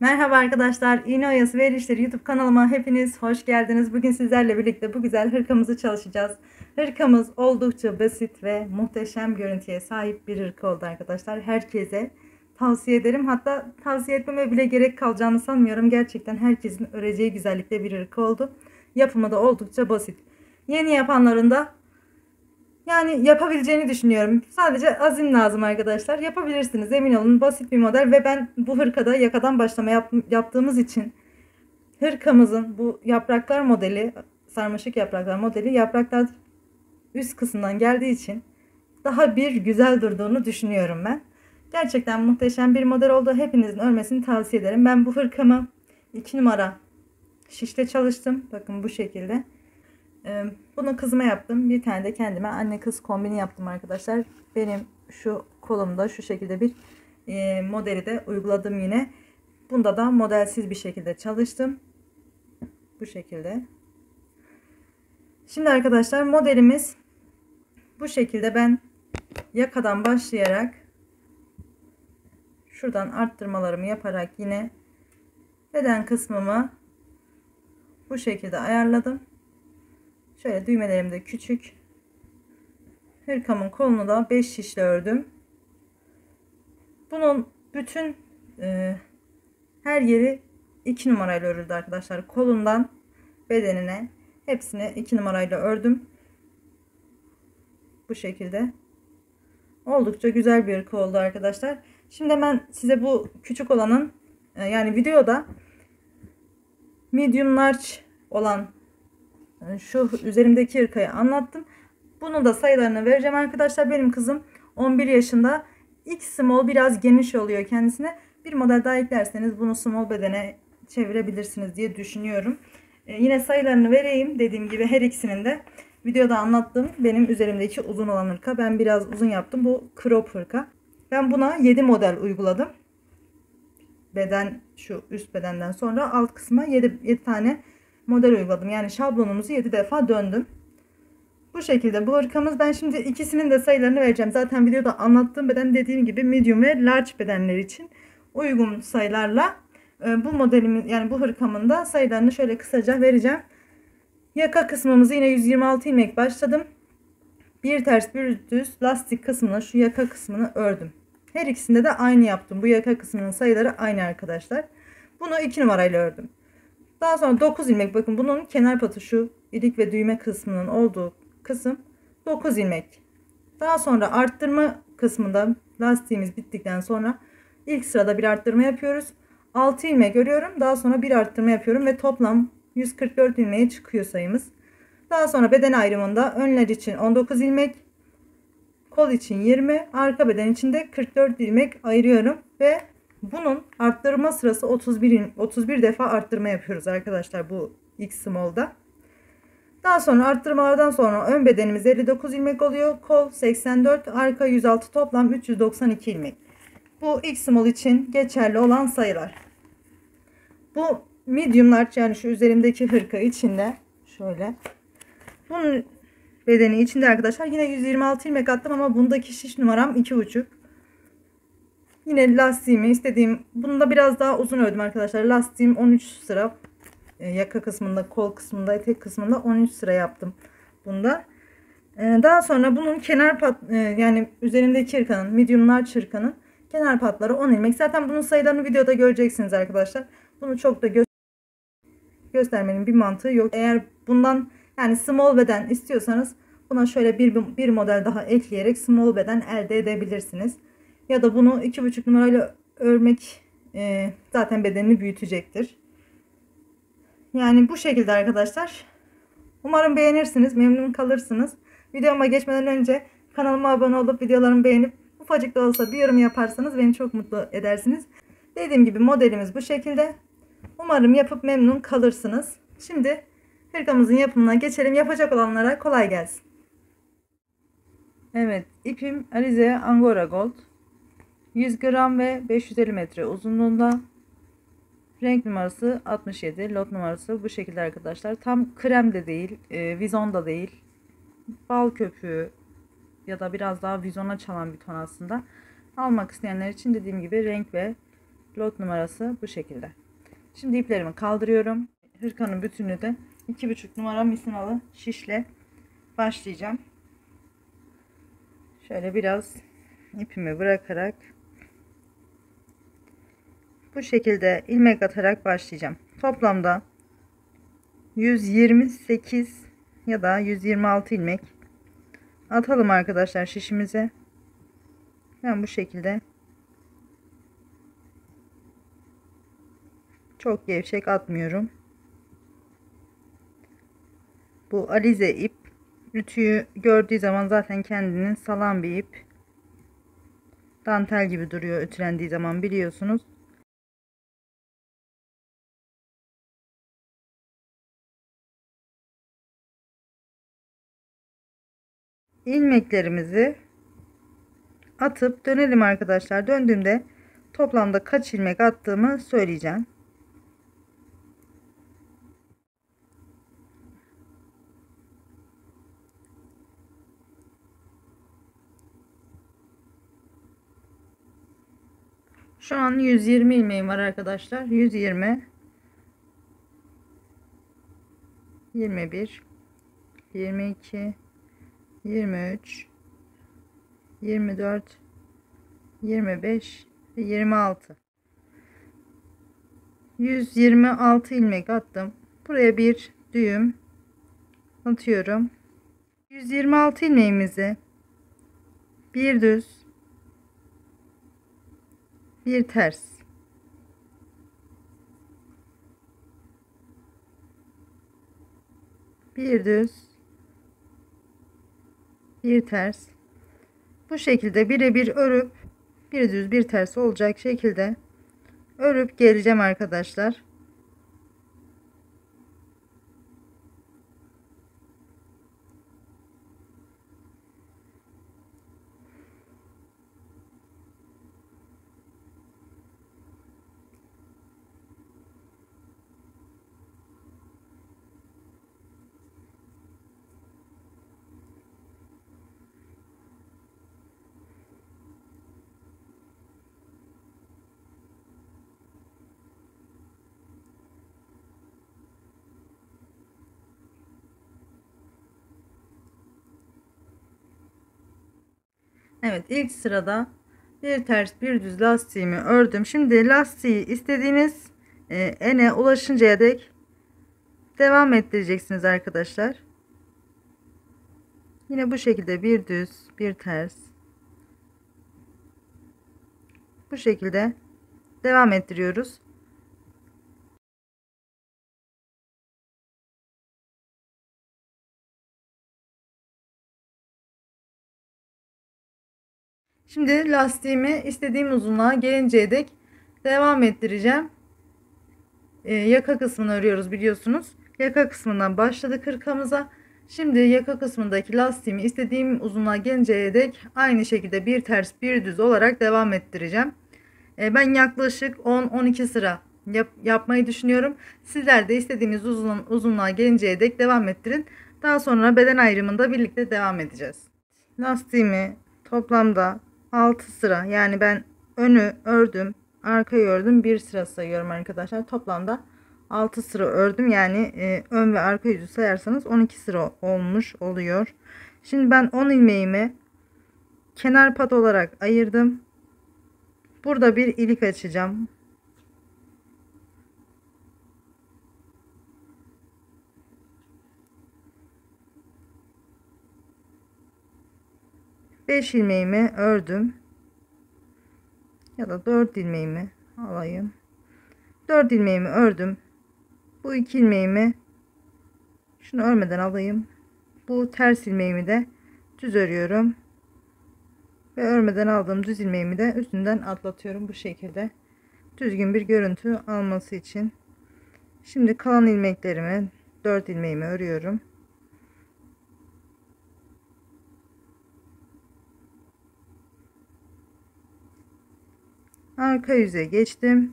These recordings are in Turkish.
Merhaba arkadaşlar, İğne Oyası ve El İşleri YouTube kanalıma hepiniz hoş geldiniz. Bugün sizlerle birlikte bu güzel hırkamızı çalışacağız. Hırkamız oldukça basit ve muhteşem görüntüye sahip bir hırka oldu arkadaşlar. Herkese tavsiye ederim. Hatta tavsiye etmeme bile gerek kalacağını sanmıyorum. Gerçekten herkesin öreceği güzellikte bir hırka oldu. Yapımı da oldukça basit. Yeni yapanların da yapabileceğini düşünüyorum. Sadece azim lazım arkadaşlar. Yapabilirsiniz, emin olun. Basit bir model ve ben bu hırkada yakadan başlama yaptığımız için hırkamızın bu yapraklar modeli, sarmaşık yapraklar modeli, yapraklar üst kısımdan geldiği için daha bir güzel durduğunu düşünüyorum ben. Gerçekten muhteşem bir model oldu. Hepinizin örmesini tavsiye ederim. Ben bu hırkamı 2 numara şişte çalıştım. Bakın bu şekilde. Bunu kızıma yaptım. Bir tane de kendime anne kız kombini yaptım arkadaşlar. Benim şu kolumda şu şekilde bir modeli de uyguladım yine. Bunda da modelsiz bir şekilde çalıştım. Bu şekilde. Şimdi arkadaşlar modelimiz bu şekilde. Ben yakadan başlayarak şuradan arttırmalarımı yaparak yine beden kısmımı bu şekilde ayarladım. Şöyle düğmelerim de küçük. Hırkamın kolunu da 5 şişle ördüm. Bunun bütün her yeri 2 numarayla örüldü arkadaşlar. Kolundan bedenine hepsini 2 numarayla ördüm. Bu şekilde. Oldukça güzel bir hırka oldu arkadaşlar. Şimdi ben size bu küçük olanın yani videoda medium large olan şu üzerimdeki hırkayı anlattım. Bunu da sayılarını vereceğim arkadaşlar. Benim kızım 11 yaşında. X small biraz geniş oluyor kendisine. Bir model daha eklerseniz bunu small bedene çevirebilirsiniz diye düşünüyorum. Yine sayılarını vereyim. Dediğim gibi her ikisinin de videoda anlattım. Benim üzerimdeki uzun olan hırka. Ben biraz uzun yaptım. Bu crop hırka. Ben buna 7 model uyguladım. Beden, şu üst bedenden sonra alt kısma 7 tane model uyguladım. Yani şablonumuzu 7 defa döndüm. Bu şekilde bu hırkamız. Ben şimdi ikisinin de sayılarını vereceğim. Zaten videoda anlattığım beden, dediğim gibi medium ve large bedenler için uygun sayılarla bu modelimin, yani bu hırkamın da sayılarını şöyle kısaca vereceğim. Yaka kısmımızı yine 126 ilmek başladım. Bir ters bir düz lastik kısmını, şu yaka kısmını ördüm. Her ikisinde de aynı yaptım. Bu yaka kısmının sayıları aynı arkadaşlar. Bunu 2 numarayla ördüm. Daha sonra 9 ilmek, bakın bunun kenar patı, şu ilik ve düğme kısmının olduğu kısım 9 ilmek. Daha sonra arttırma kısmında lastiğimiz bittikten sonra ilk sırada bir arttırma yapıyoruz. 6 ilmek örüyorum. Daha sonra bir arttırma yapıyorum ve toplam 144 ilmeğe çıkıyor sayımız. Daha sonra beden ayrımında önler için 19 ilmek, kol için 20, arka beden için de 44 ilmek ayırıyorum ve bunun arttırma sırası 31 defa arttırma yapıyoruz arkadaşlar bu X small'da. Daha sonra arttırmalardan sonra ön bedenimiz 59 ilmek oluyor. Kol 84, arka 106, toplam 392 ilmek. Bu X small için geçerli olan sayılar. Bu medium large, yani şu üzerimdeki hırka içinde şöyle. Bunun bedeni içinde arkadaşlar yine 126 ilmek attım ama bundaki şiş numaram 2,5. Yine lastiğimi istediğim, bunu da biraz daha uzun ördüm arkadaşlar. Lastiğim 13 sıra. Yaka kısmında, kol kısmında, etek kısmında 13 sıra yaptım bunda. Daha sonra bunun kenar pat, yani üzerindeki hırkanın, medium large hırkanın kenar patları 10 ilmek. Zaten bunun sayılarını videoda göreceksiniz arkadaşlar. Bunu çok da göstermenin bir mantığı yok. Eğer bundan, yani small beden istiyorsanız buna şöyle bir model daha ekleyerek small beden elde edebilirsiniz. Ya da bunu 2,5 numarayla örmek zaten bedenini büyütecektir. Yani bu şekilde arkadaşlar. Umarım beğenirsiniz, memnun kalırsınız. Videoma geçmeden önce kanalıma abone olup videolarımı beğenip ufacık da olsa bir yorum yaparsanız beni çok mutlu edersiniz. Dediğim gibi modelimiz bu şekilde. Umarım yapıp memnun kalırsınız. Şimdi hırkamızın yapımına geçelim. Yapacak olanlara kolay gelsin. Evet, ipim Alize Angora Gold. 100 gram ve 550 metre uzunluğunda. Renk numarası 67. Lot numarası bu şekilde arkadaşlar. Tam krem de değil, vizon da değil. Bal köpüğü ya da biraz daha vizona çalan bir ton aslında. Almak isteyenler için dediğim gibi renk ve Lot numarası bu şekilde. Şimdi iplerimi kaldırıyorum. Hırkanın bütününü de 2,5 numara misinalı şişle başlayacağım. Şöyle biraz ipimi bırakarak bu şekilde ilmek atarak başlayacağım. Toplamda 128 ya da 126 ilmek atalım arkadaşlar şişimize. Ben bu şekilde çok gevşek atmıyorum. Bu alize ip ütüyü gördüğü zaman zaten kendini salan bir ip. Dantel gibi duruyor ütülendiği zaman, biliyorsunuz. İlmeklerimizi atıp dönelim arkadaşlar. Döndüğümde toplamda kaç ilmek attığımı söyleyeceğim. Şu an 120 ilmeğim var arkadaşlar. 120, 21, 22, 23, 24, 25 ve 26. 126 ilmek attım. Buraya bir düğüm atıyorum. 126 ilmeğimizi bir düz, bir ters, bir düz, bir ters, bu şekilde birebir örüp bir düz bir ters olacak şekilde örüp geleceğim arkadaşlar. Evet, ilk sırada bir ters bir düz lastiğimi ördüm. Şimdi lastiği istediğiniz ene ulaşıncaya dek devam ettireceksiniz arkadaşlar. Yine bu şekilde bir düz bir ters, bu şekilde devam ettiriyoruz. Şimdi lastiğimi istediğim uzunluğa gelinceye dek devam ettireceğim. Yaka kısmını örüyoruz biliyorsunuz. Yaka kısmından başladık hırkamıza. Şimdi yaka kısmındaki lastiğimi istediğim uzunluğa gelinceye dek aynı şekilde bir ters bir düz olarak devam ettireceğim. Ben yaklaşık 10-12 sıra yapmayı düşünüyorum. Sizler de istediğiniz uzunluğa gelinceye dek devam ettirin. Daha sonra beden ayrımında birlikte devam edeceğiz. Lastiğimi toplamda 6 sıra, yani ben önü ördüm, arkayı ördüm, bir sıra sayıyorum arkadaşlar. Toplamda 6 sıra ördüm, yani ön ve arka yüzü sayarsanız 12 sıra olmuş oluyor. Şimdi ben 10 ilmeğimi kenar pat olarak ayırdım. Burada bir ilik açacağım. Beş ilmeğimi ördüm. Ya da 4 ilmeğimi alayım. 4 ilmeğimi ördüm. Bu 2 ilmeğimi şunu örmeden alayım. Bu ters ilmeğimi de düz örüyorum. Ve örmeden aldığım düz ilmeğimi de üstünden atlatıyorum bu şekilde. Düzgün bir görüntü alması için. Şimdi kalan ilmeklerimi 4 ilmeğimi örüyorum. Arka yüze geçtim.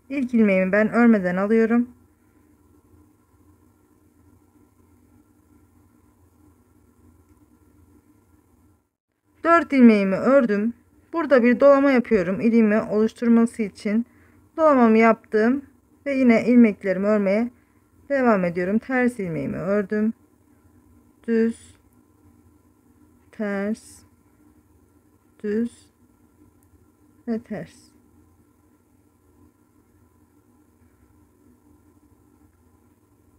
İlk ilmeğimi ben örmeden alıyorum. 4 ilmeğimi ördüm. Burada bir dolama yapıyorum iliğimi oluşturması için. Dolamamı yaptım ve yine ilmeklerimi örmeye devam ediyorum. Ters ilmeğimi ördüm. Düz, ters, düz ve ters.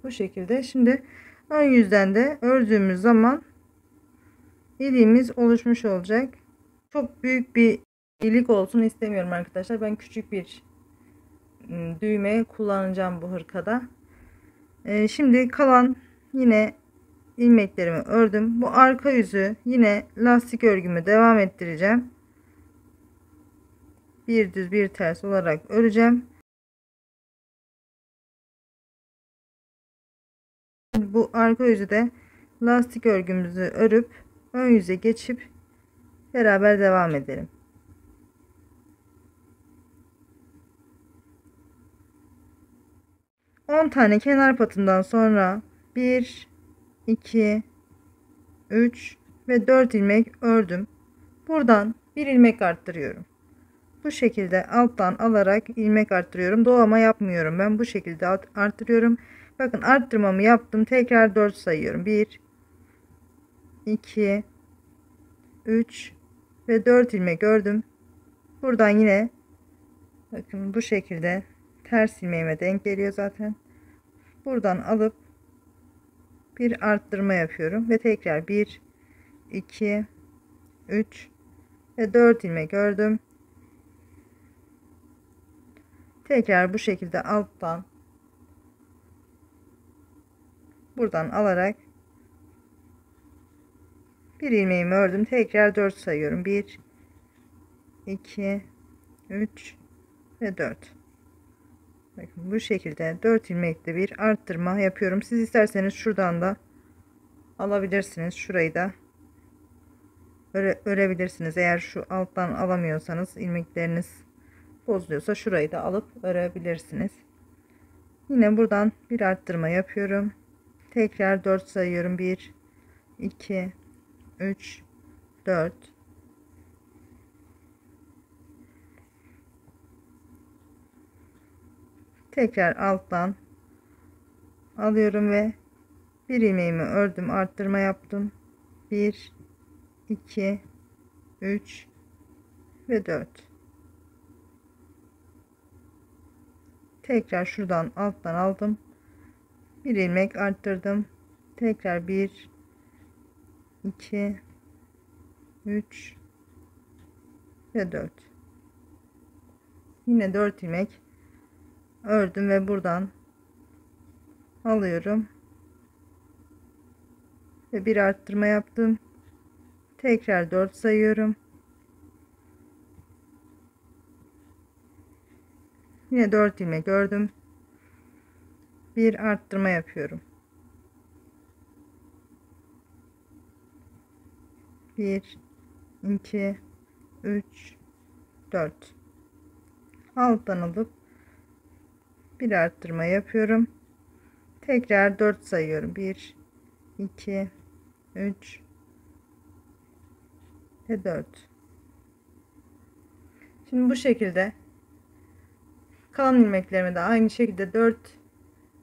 Bu şekilde. Şimdi ön yüzden de ördüğümüz zaman iliğimiz oluşmuş olacak. Çok büyük bir ilik olsun istemiyorum arkadaşlar. Ben küçük bir düğme kullanacağım bu hırkada. Şimdi kalan yine ilmeklerimi ördüm. Bu arka yüzü yine lastik örgümü devam ettireceğim. Bir düz bir ters olarak öreceğim. Bu arka yüzü de lastik örgümüzü örüp ön yüze geçip beraber devam edelim. On tane kenar patından sonra 1 2 3 ve 4 ilmek ördüm. Buradan bir ilmek arttırıyorum. Bu şekilde alttan alarak ilmek arttırıyorum. Dolama yapmıyorum. Ben bu şekilde arttırıyorum. Bakın arttırmamı yaptım. Tekrar 4 sayıyorum. 1 2 3 ve 4 ilmek ördüm. Buradan yine bakın bu şekilde ters ilmeğime denk geliyor zaten. Buradan alıp bir arttırma yapıyorum ve tekrar 1 2 3 ve 4 ilmek ördüm. Tekrar bu şekilde alttan buradan alarak bir ilmeğimi ördüm. Tekrar 4 sayıyorum. 1 2 3 ve 4. Bakın bu şekilde 4 ilmekle bir arttırma yapıyorum. Siz isterseniz şuradan da alabilirsiniz. Şurayı da örebilirsiniz. Eğer şu alttan alamıyorsanız, ilmekleriniz bozuluyorsa şurayı da alıp örebilirsiniz. Yine buradan bir arttırma yapıyorum. Tekrar 4 sayıyorum. 1 2 3 4. Tekrar alttan alıyorum ve bir ilmeğimi ördüm, arttırma yaptım. 1 2 3 ve 4. Tekrar şuradan alttan aldım. Bir ilmek arttırdım. Tekrar 1 2 3 ve 4. Yine 4 ilmek ördüm ve buradan alıyorum ve bir arttırma yaptım. Tekrar 4 sayıyorum. Yine 4 ilmek ördüm. Bir arttırma yapıyorum. 1 2 3 4. Alttan alıp bir arttırma yapıyorum. Tekrar 4 sayıyorum. 1 2 3 ve 4. Şimdi bu şekilde kalan ilmeklerimi de aynı şekilde 4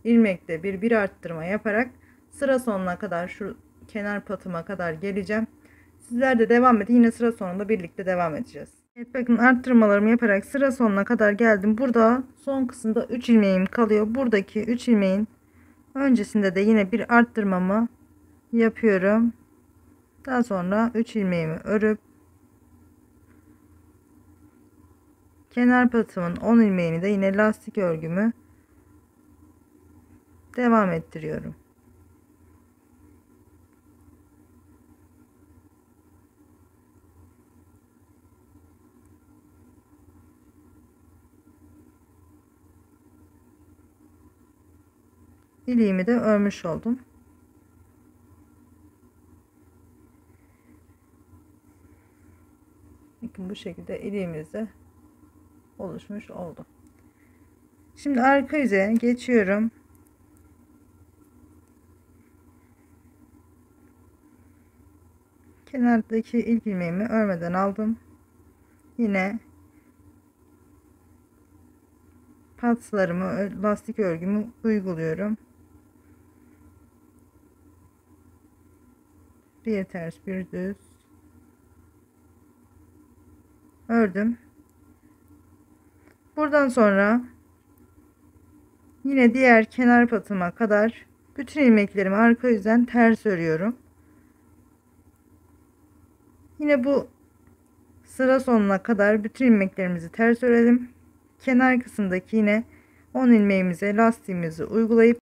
ilmekte bir arttırma yaparak sıra sonuna kadar, şu kenar patıma kadar geleceğim. Sizler de devam edin. Yine sıra sonunda birlikte devam edeceğiz. Evet, bakın arttırmalarımı yaparak sıra sonuna kadar geldim. Burada son kısımda 3 ilmeğim kalıyor. Buradaki 3 ilmeğin öncesinde de yine bir arttırmamı yapıyorum. Daha sonra 3 ilmeğimi örüp kenar patımın 10 ilmeğini de yine lastik örgümü devam ettiriyorum. İliğimi de örmüş oldum. Bakın bu şekilde iliğimiz de oluşmuş oldu. Şimdi arka yüze geçiyorum. Kenardaki ilk ilmeğimi örmeden aldım. Yine patslarımı, lastik örgümü uyguluyorum. Bir ters bir düz ördüm. Buradan sonra yine diğer kenar patıma kadar bütün ilmeklerimi arka yüzden ters örüyorum. Yine bu sıra sonuna kadar bütün ilmeklerimizi ters örelim. Kenar kısımdaki yine 10 ilmeğimize lastiğimizi uygulayıp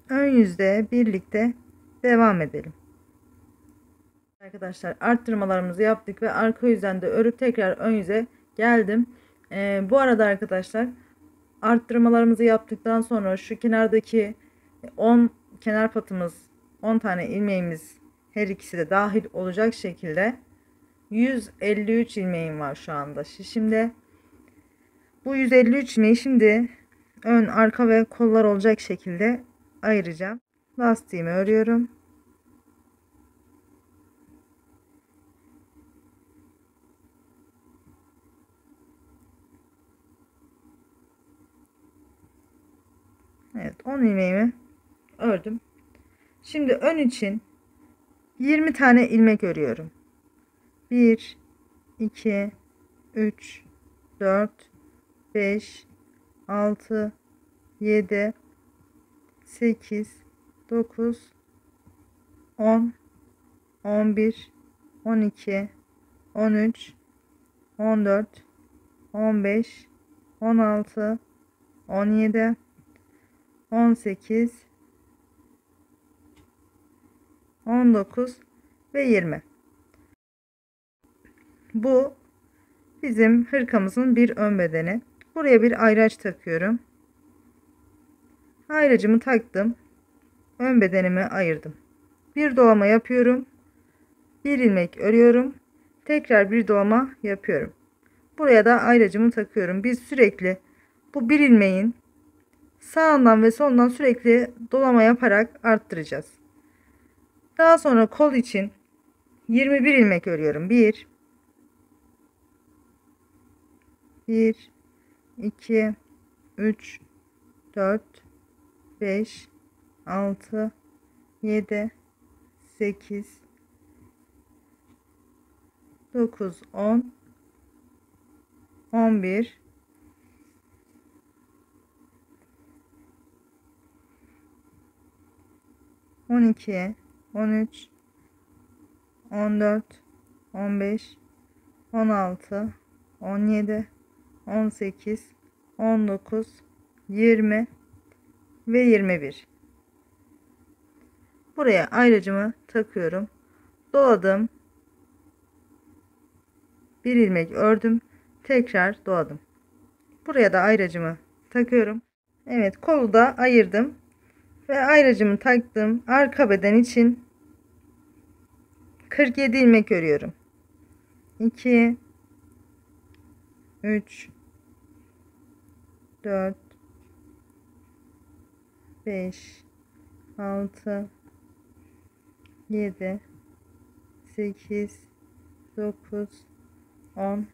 ön yüzde birlikte devam edelim. Arkadaşlar arttırmalarımızı yaptık ve arka yüzden de örüp tekrar ön yüze geldim. Bu arada arkadaşlar arttırmalarımızı yaptıktan sonra şu kenardaki 10 kenar patımız, 10 tane ilmeğimiz her ikisi de dahil olacak şekilde 153 ilmeğim var şu anda şişimde. Bu 153 ilmeği şimdi ön, arka ve kollar olacak şekilde ayıracağım. Lastiğimi örüyorum. Evet, 10 ilmeğimi ördüm. Şimdi ön için 20 tane ilmek örüyorum. 1 2 3 4 5 6 7 8 9 10 11 12 13 14 15 16 17 18 19 ve 20. Bu bizim hırkamızın bir ön bedeni. Buraya bir ayraç takıyorum. Ayracımı taktım. Ön bedenimi ayırdım. Bir dolama yapıyorum. Bir ilmek örüyorum. Tekrar bir dolama yapıyorum. Buraya da ayracımı takıyorum. Biz sürekli bu bir ilmeğin sağından ve solundan sürekli dolama yaparak arttıracağız. Daha sonra kol için 21 ilmek örüyorum. 1 2 3 4 5 6 7 8 9 10 11 12 13 14 15 16 17 18 19 20 ve 21. Buraya ayracımı takıyorum. Doladım. Bir ilmek ördüm. Tekrar doladım. Buraya da ayracımı takıyorum. Evet, kolu da ayırdım. Ve ayracımı taktım. Arka beden için 47 ilmek örüyorum. 2 3 4 5 6 7 8 9 10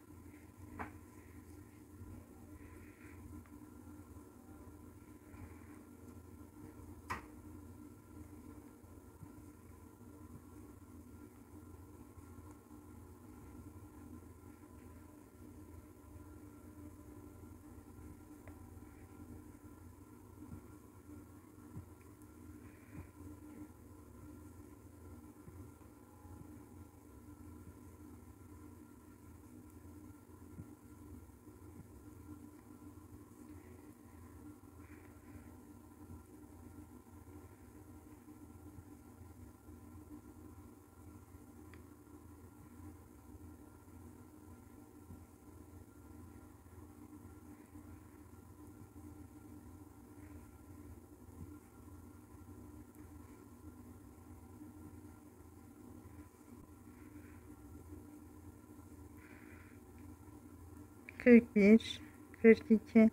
41 42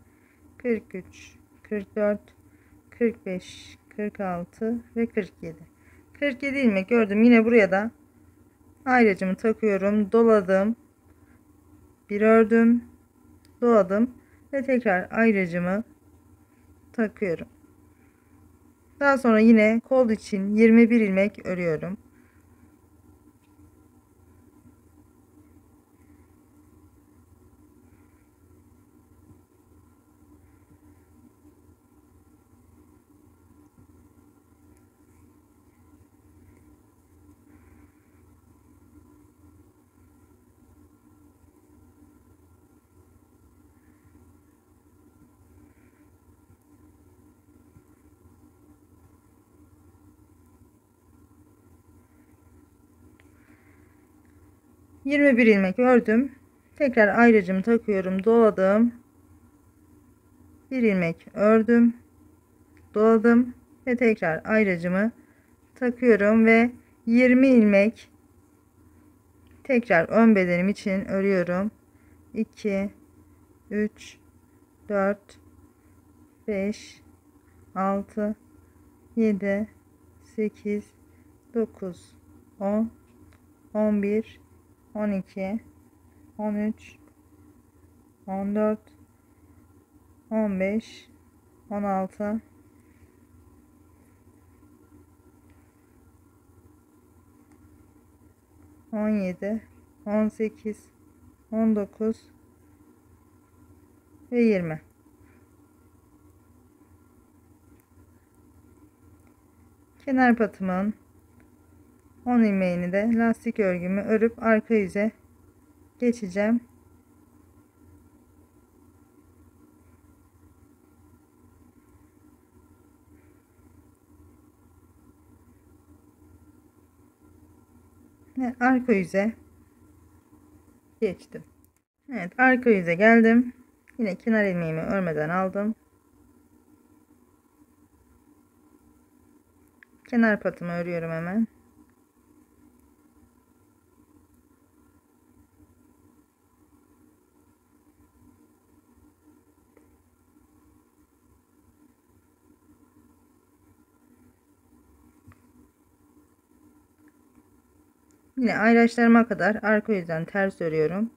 43 44 45 46 ve 47. 47 ilmek gördüm. Yine buraya da ayracımı takıyorum. Doladım. Bir ördüm. Doladım ve tekrar ayracımı takıyorum. Daha sonra yine kol için 21 ilmek örüyorum. Bir ilmek ördüm. Tekrar ayracımı takıyorum. Doladım. Bir ilmek ördüm. Doladım ve tekrar ayracımı takıyorum ve 20 ilmek tekrar ön bedenim için örüyorum. 2 3 4 5 6 7 8 9 10 11 12 13 14 15 16 17 18 19 ve 20. Kenar patımın 10 ilmeğini de lastik örgümü örüp arka yüze geçeceğim. Ve arka yüze geçtim. Evet, arka yüze geldim. Yine kenar ilmeğimi örmeden aldım. Kenar patımı örüyorum hemen. Yine ayraçlarıma kadar arka yüzden ters örüyorum.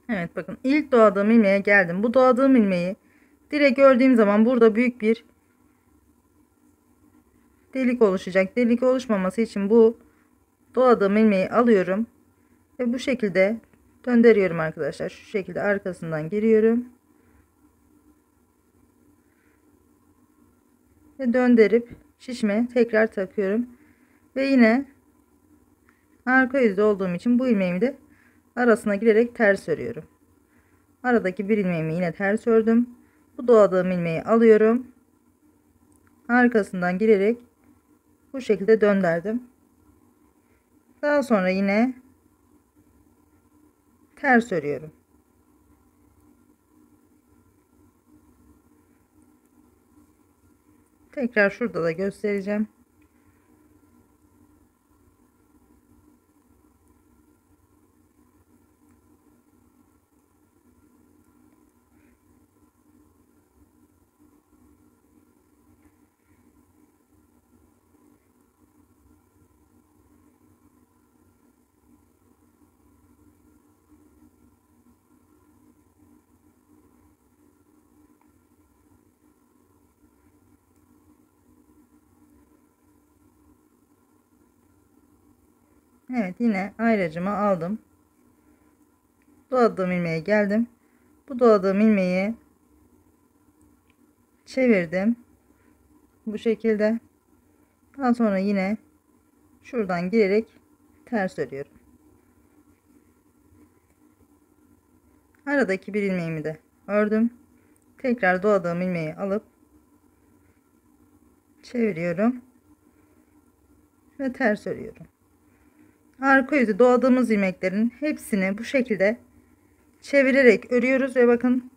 Evet, bakın ilk doladığım ilmeğe geldim. Bu doladığım ilmeği direkt gördüğüm zaman burada büyük bir delik oluşacak. Delik oluşmaması için bu doladığım ilmeği alıyorum ve bu şekilde döndürüyorum arkadaşlar. Şu şekilde arkasından giriyorum ve döndürüp şişime tekrar takıyorum ve yine arka yüzde olduğum için bu ilmeğimi de arasına girerek ters örüyorum. Aradaki bir ilmeğimi yine ters ördüm. Bu doladığım ilmeği alıyorum. Arkasından girerek bu şekilde döndürdüm. Daha sonra yine ters örüyorum. Tekrar şurada da göstereceğim. Evet, yine ayracımı aldım. Doladığım ilmeğe geldim. Bu doladığım ilmeği çevirdim. Bu şekilde. Daha sonra yine şuradan girerek ters örüyorum. Aradaki bir ilmeğimi de ördüm. Tekrar doladığım ilmeği alıp çeviriyorum ve ters örüyorum. Arka yüzü doladığımız ilmeklerin hepsini bu şekilde çevirerek örüyoruz ve bakın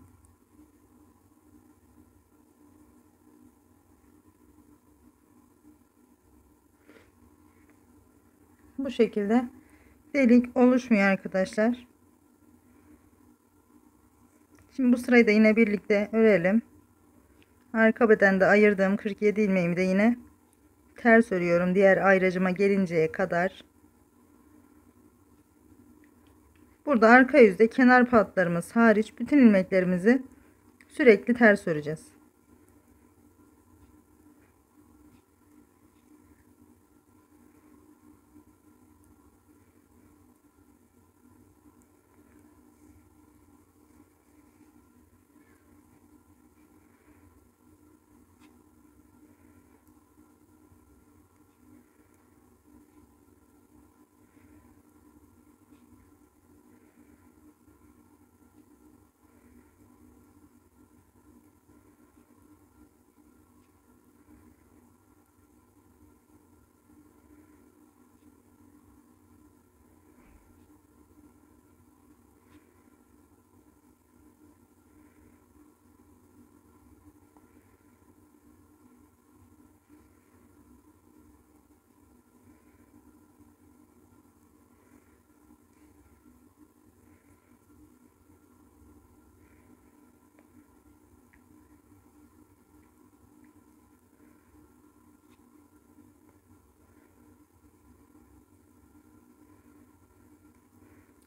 bu şekilde delik oluşmuyor arkadaşlar. Şimdi bu sırayı da yine birlikte örelim. Arka bedende ayırdığım 47 ilmeğimi de yine ters örüyorum diğer ayracıma gelinceye kadar. Burada arka yüzde kenar patlarımız hariç bütün ilmeklerimizi sürekli ters öreceğiz.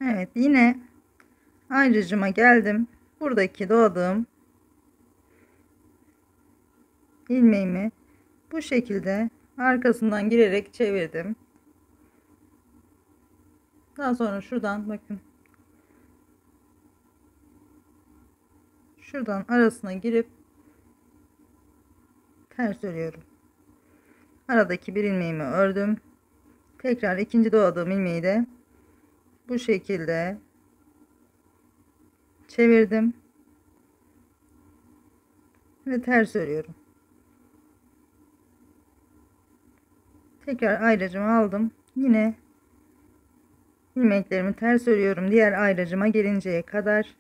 Evet, yine ayrıcıma geldim. Buradaki doladığım ilmeğimi bu şekilde arkasından girerek çevirdim. Daha sonra şuradan bakın. Şuradan arasına girip ters örüyorum. Aradaki bir ilmeğimi ördüm. Tekrar ikinci doladığım ilmeği de bu şekilde çevirdim ve ters örüyorum. Tekrar ayracımı aldım. Yine ilmeklerimi ters örüyorum diğer ayracıma gelinceye kadar.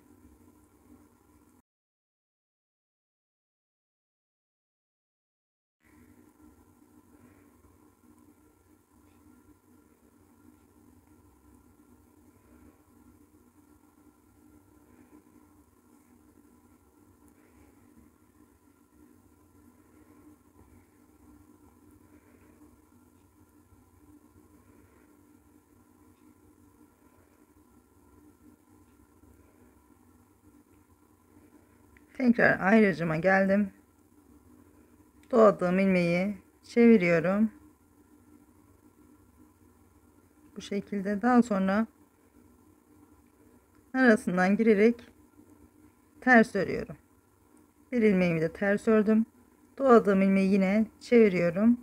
Tekrar ayracıma geldim. Doladığım ilmeği çeviriyorum. Bu şekilde daha sonra arasından girerek ters örüyorum. Bir ilmeğimi de ters ördüm. Doladığım ilmeği yine çeviriyorum.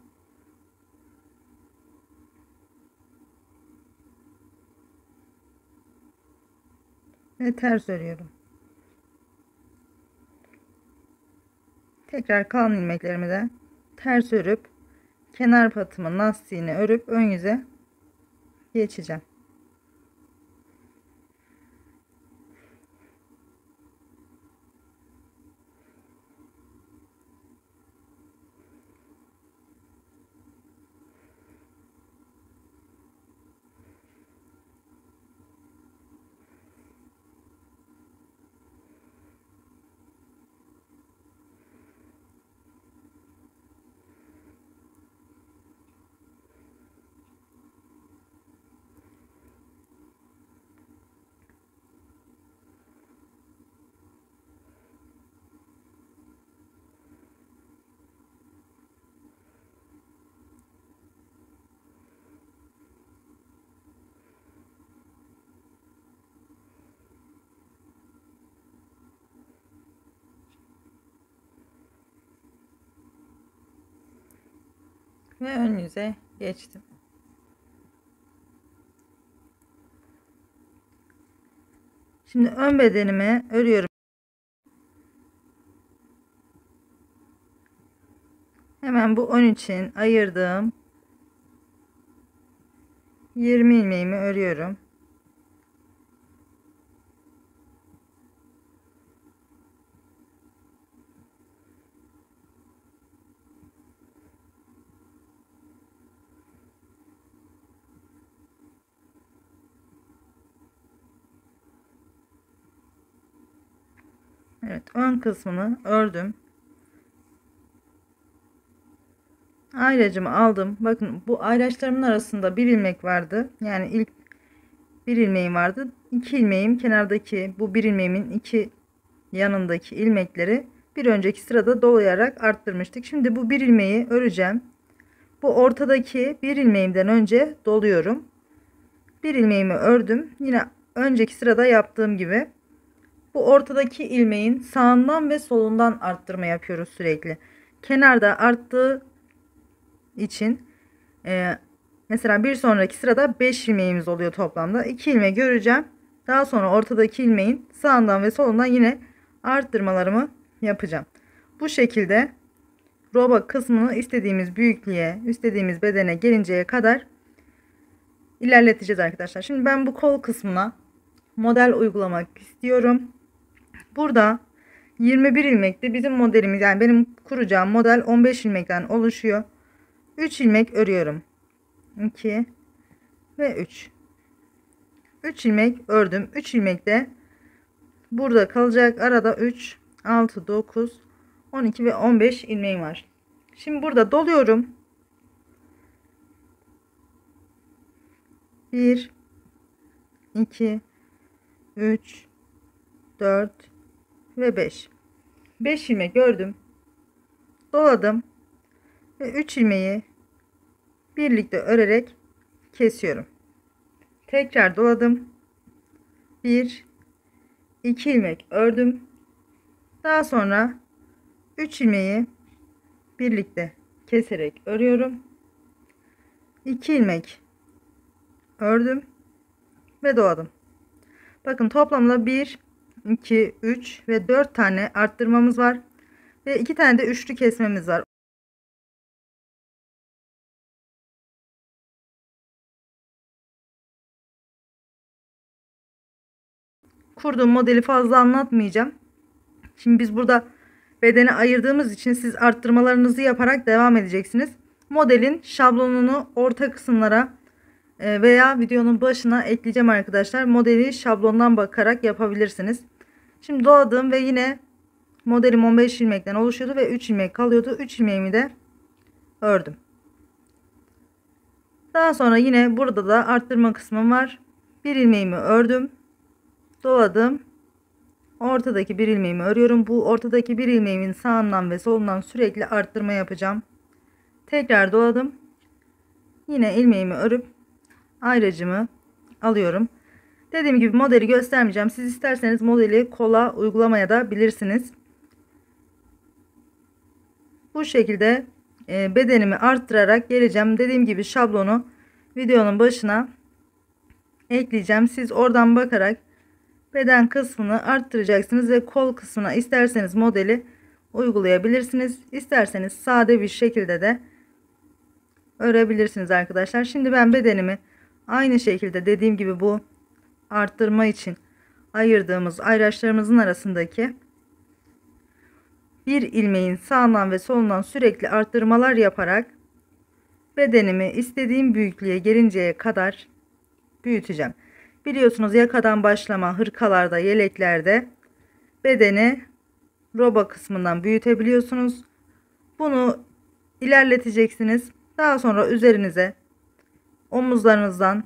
Ve ters örüyorum. Tekrar kalan ilmeklerimi de ters örüp kenar patımın lastiğini örüp ön yüze geçeceğim. Ve ön yüze geçtim. Şimdi ön bedenimi örüyorum. Hemen bu 10 için ayırdığım 20 ilmeğimi örüyorum. Evet, ön kısmını ördüm. Ayracımı aldım. Bakın bu ayraçlarımın arasında bir ilmek vardı. Yani ilk bir ilmeğim vardı. 2 ilmeğim kenardaki, bu bir ilmeğimin iki yanındaki ilmekleri bir önceki sırada dolayarak arttırmıştık. Şimdi bu bir ilmeği öreceğim. Bu ortadaki bir ilmeğimden önce doluyorum. Bir ilmeğimi ördüm. Yine önceki sırada yaptığım gibi bu ortadaki ilmeğin sağından ve solundan arttırma yapıyoruz sürekli. Kenarda arttığı için mesela bir sonraki sırada 5 ilmeğimiz oluyor toplamda. 2 ilmek göreceğim. Daha sonra ortadaki ilmeğin sağından ve solundan yine arttırmalarımı yapacağım. Bu şekilde roba kısmını istediğimiz büyüklüğe, istediğimiz bedene gelinceye kadar ilerleteceğiz arkadaşlar. Şimdi ben bu kol kısmına model uygulamak istiyorum. Burada 21 ilmekte bizim modelimiz, yani benim kuracağım model 15 ilmekten oluşuyor. 3 ilmek örüyorum. 2 ve 3. 3 ilmek ördüm. 3 ilmek de burada kalacak. Arada 3, 6, 9, 12 ve 15 ilmeğim var. Şimdi burada doluyorum. 1, 2, 3, 4 ve 5. 5 ilmek ördüm. Doladım. Ve 3 ilmeği birlikte örerek kesiyorum. Tekrar doladım. 1, 2 ilmek ördüm. Daha sonra 3 ilmeği birlikte keserek örüyorum. 2 ilmek ördüm ve doladım. Bakın toplamda 1, 2, 3 ve 4 tane arttırmamız var. Ve 2 tane de üçlü kesmemiz var. Kurduğum modeli fazla anlatmayacağım. Şimdi biz burada bedeni ayırdığımız için siz arttırmalarınızı yaparak devam edeceksiniz. Modelin şablonunu orta kısımlara veya videonun başına ekleyeceğim arkadaşlar. Modeli şablondan bakarak yapabilirsiniz. Şimdi doladım ve yine modelim 15 ilmekten oluşuyordu ve 3 ilmek kalıyordu. 3 ilmeğimi de ördüm. Daha sonra yine burada da arttırma kısmım var. Bir ilmeğimi ördüm. Doladım. Ortadaki bir ilmeğimi örüyorum. Bu ortadaki bir ilmeğimin sağından ve solundan sürekli arttırma yapacağım. Tekrar doladım. Yine ilmeğimi örüp ayracımı alıyorum. Dediğim gibi modeli göstermeyeceğim. Siz isterseniz modeli kola uygulamaya da bilirsiniz. Bu şekilde bedenimi arttırarak geleceğim. Dediğim gibi şablonu videonun başına ekleyeceğim. Siz oradan bakarak beden kısmını arttıracaksınız ve kol kısmına isterseniz modeli uygulayabilirsiniz. İsterseniz sade bir şekilde de örebilirsiniz arkadaşlar. Şimdi ben bedenimi aynı şekilde dediğim gibi bu arttırma için ayırdığımız ayraçlarımızın arasındaki bir ilmeğin sağından ve solundan sürekli arttırmalar yaparak bedenimi istediğim büyüklüğe gelinceye kadar büyüteceğim. Biliyorsunuz yakadan başlama hırkalarda, yeleklerde bedeni roba kısmından büyütebiliyorsunuz. Bunu ilerleteceksiniz. Daha sonra üzerinize omuzlarınızdan,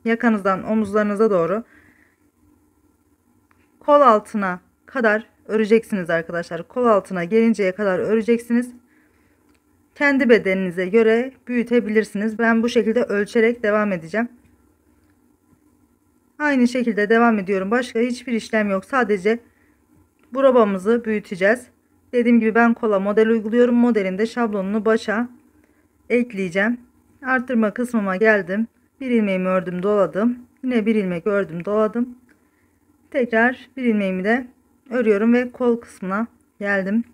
yakanızdan omuzlarınıza doğru kol altına kadar öreceksiniz arkadaşlar. Kol altına gelinceye kadar öreceksiniz. Kendi bedeninize göre büyütebilirsiniz. Ben bu şekilde ölçerek devam edeceğim. Aynı şekilde devam ediyorum. Başka hiçbir işlem yok. Sadece bu robamızı büyüteceğiz. Dediğim gibi ben kola model uyguluyorum. Modelin de şablonunu başa ekleyeceğim. Arttırma kısmıma geldim. Bir ilmeğimi ördüm, doladım. Yine bir ilmek ördüm, doladım. Tekrar bir ilmeğimi de örüyorum ve kol kısmına geldim.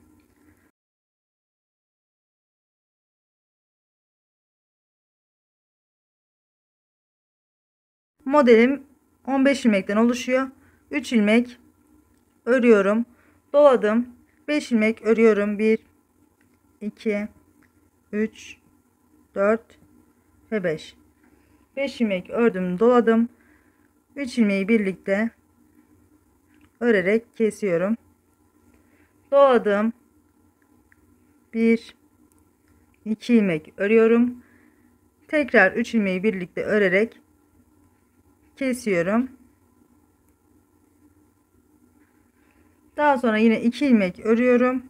Modelim 15 ilmekten oluşuyor. 3 ilmek örüyorum. Doladım. 5 ilmek örüyorum. 1, 2, 3, 4 ve 5. 5 ilmek ördüm, doladım. 3 ilmeği birlikte örerek kesiyorum. Doladım. 1, 2 ilmek örüyorum. Tekrar 3 ilmeği birlikte örerek kesiyorum. Daha sonra yine 2 ilmek örüyorum.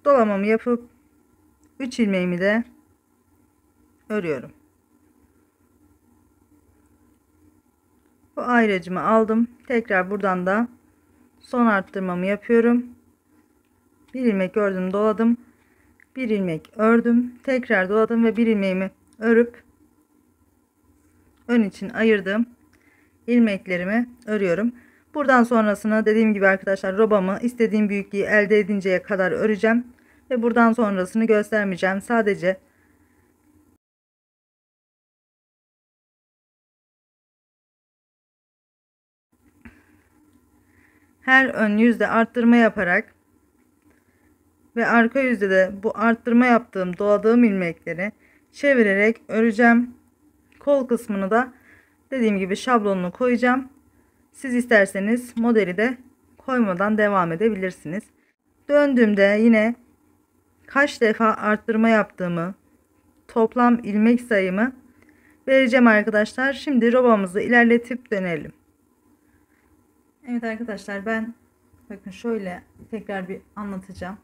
Dolamamı yapıp 3 ilmeğimi de örüyorum. Bu ayracımı aldım. Tekrar buradan da son arttırmamı yapıyorum. 1 ilmek ördüm, doladım. 1 ilmek ördüm, tekrar doladım ve 1 ilmeğimi örüp ön için ayırdığım ilmeklerimi örüyorum. Buradan sonrasını dediğim gibi arkadaşlar, robamı istediğim büyüklüğü elde edinceye kadar öreceğim ve buradan sonrasını göstermeyeceğim. Sadece her ön yüzde arttırma yaparak ve arka yüzde de bu arttırma yaptığım, doladığım ilmekleri çevirerek öreceğim. Kol kısmını da dediğim gibi şablonunu koyacağım. Siz isterseniz modeli de koymadan devam edebilirsiniz. Döndüğümde yine kaç defa arttırma yaptığımı, toplam ilmek sayımı vereceğim arkadaşlar. Şimdi robamızı ilerletip dönelim. Evet arkadaşlar, ben bakın şöyle tekrar bir anlatacağım.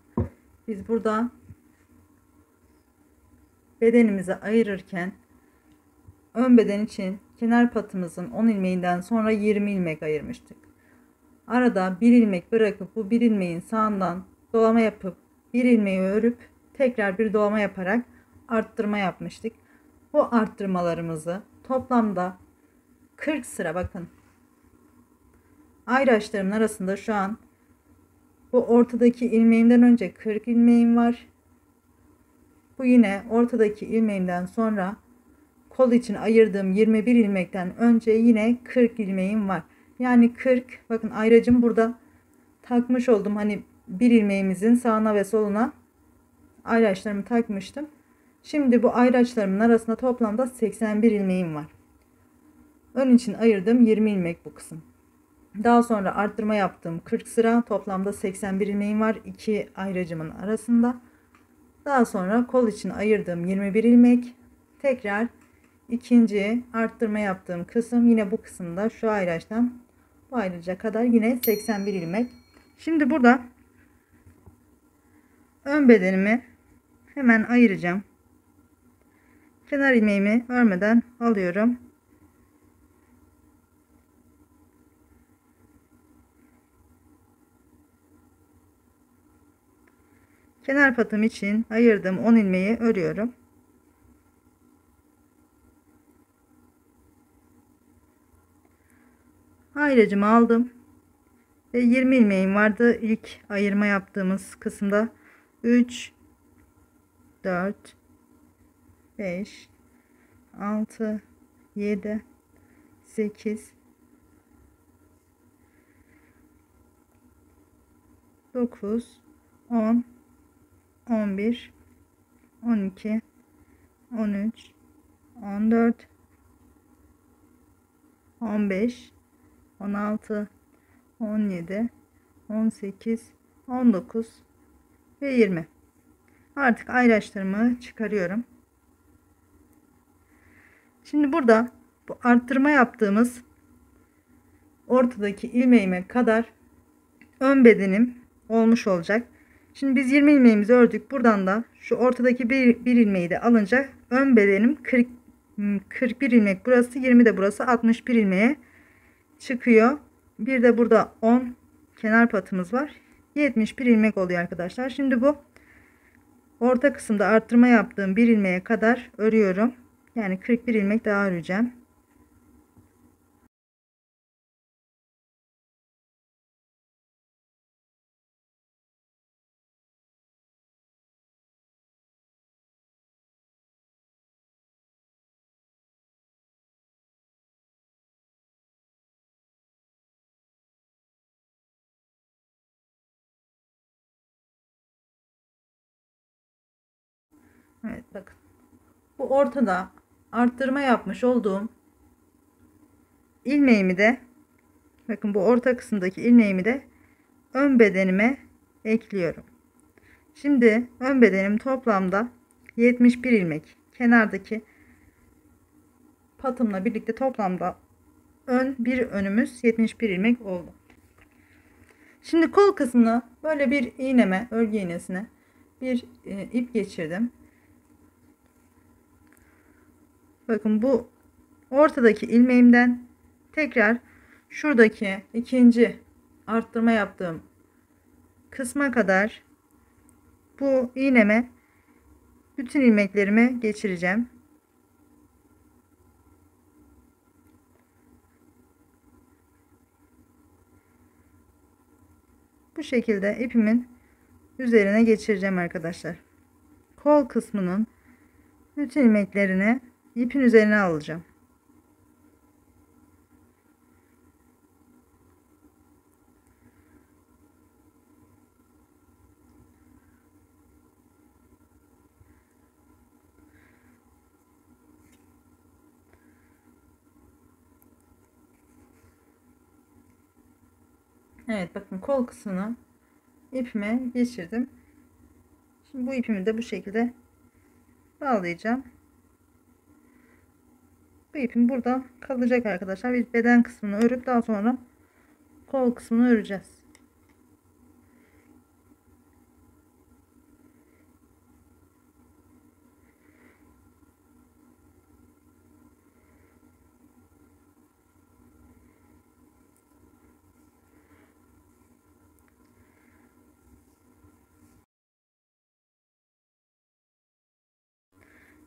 Biz burada bedenimizi ayırırken ön beden için kenar patımızın 10 ilmeğinden sonra 20 ilmek ayırmıştık. Arada bir ilmek bırakıp bu bir ilmeğin sağından dolama yapıp bir ilmeği örüp tekrar bir dolama yaparak arttırma yapmıştık. Bu arttırmalarımızı toplamda 40 sıra, bakın ayraçlarımın arasında şu an bu ortadaki ilmeğimden önce 40 ilmeğim var. Bu yine ortadaki ilmeğimden sonra kol için ayırdığım 21 ilmekten önce yine 40 ilmeğim var. Yani 40, bakın ayracım burada takmış oldum. Hani bir ilmeğimizin sağına ve soluna ayraçlarımı takmıştım. Şimdi bu ayraçlarımın arasında toplamda 81 ilmeğim var. Ön için ayırdığım 20 ilmek bu kısım. Daha sonra arttırma yaptığım 40 sıra, toplamda 81 ilmeğim var iki ayracımın arasında. Daha sonra kol için ayırdığım 21 ilmek, tekrar ikinci arttırma yaptığım kısım, yine bu kısımda şu ayraçtan bu ayraca kadar yine 81 ilmek. Şimdi burada ön bedenimi hemen ayıracağım. Kenar ilmeğimi örmeden alıyorum. Kenar patım için ayırdığım 10 ilmeği örüyorum. Ayracımı aldım ve 20 ilmeğim vardı ilk ayırma yaptığımız kısımda. 3, 4, 5, 6, 7, 8, 9, 10, 11, 12, 13, 14, 15, 16, 17, 18, 19 ve 20. Artık ayraçlarımı çıkarıyorum. Şimdi burada bu arttırma yaptığımız ortadaki ilmeğime kadar ön bedenim olmuş olacak. Şimdi biz 20 ilmeğimizi ördük. Buradan da şu ortadaki bir ilmeği de alınca ön bedenim 41 ilmek burası, 20 de burası, 61 ilmeğe çıkıyor. Bir de burada 10 kenar patımız var. 71 ilmek oluyor arkadaşlar. Şimdi bu orta kısımda arttırma yaptığım bir ilmeğe kadar örüyorum. Yani 41 ilmek daha öreceğim. Evet bakın. Bu ortada arttırma yapmış olduğum ilmeğimi de, bakın bu orta kısımdaki ilmeğimi de ön bedenime ekliyorum. Şimdi ön bedenim toplamda 71 ilmek. Kenardaki patımla birlikte toplamda bir önümüz 71 ilmek oldu. Şimdi kol kısmına böyle bir iğneme, örgü iğnesine bir ip geçirdim. Bakın bu ortadaki ilmeğimden tekrar şuradaki ikinci arttırma yaptığım kısma kadar bu iğneme bütün ilmeklerimi geçireceğim. Bu şekilde ipimin üzerine geçireceğim arkadaşlar. Kol kısmının bütün ilmeklerini ipin üzerine alacağım. Evet bakın kol kısmını ipime geçirdim. Şimdi bu ipimi de bu şekilde bağlayacağım. Bu ipim burada kalacak arkadaşlar. Biz beden kısmını örüp daha sonra kol kısmını öreceğiz.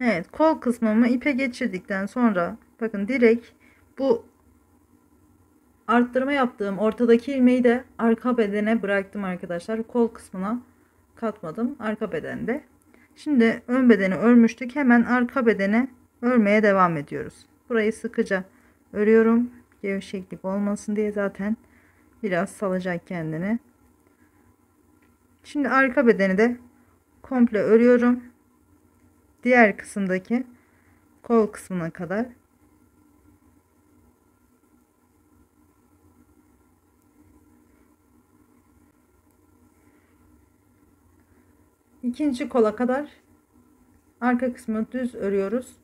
Evet, kol kısmımı ipe geçirdikten sonra bakın direkt bu arttırma yaptığım ortadaki ilmeği de arka bedene bıraktım arkadaşlar. Kol kısmına katmadım, arka bedende. Şimdi ön bedeni örmüştük. Hemen arka bedene örmeye devam ediyoruz. Burayı sıkıca örüyorum. Gevşeklik olmasın diye, zaten biraz salacak kendini. Şimdi arka bedeni de komple örüyorum. Diğer kısımdaki kol kısmına kadar. İkinci kola kadar arka kısmı düz örüyoruz.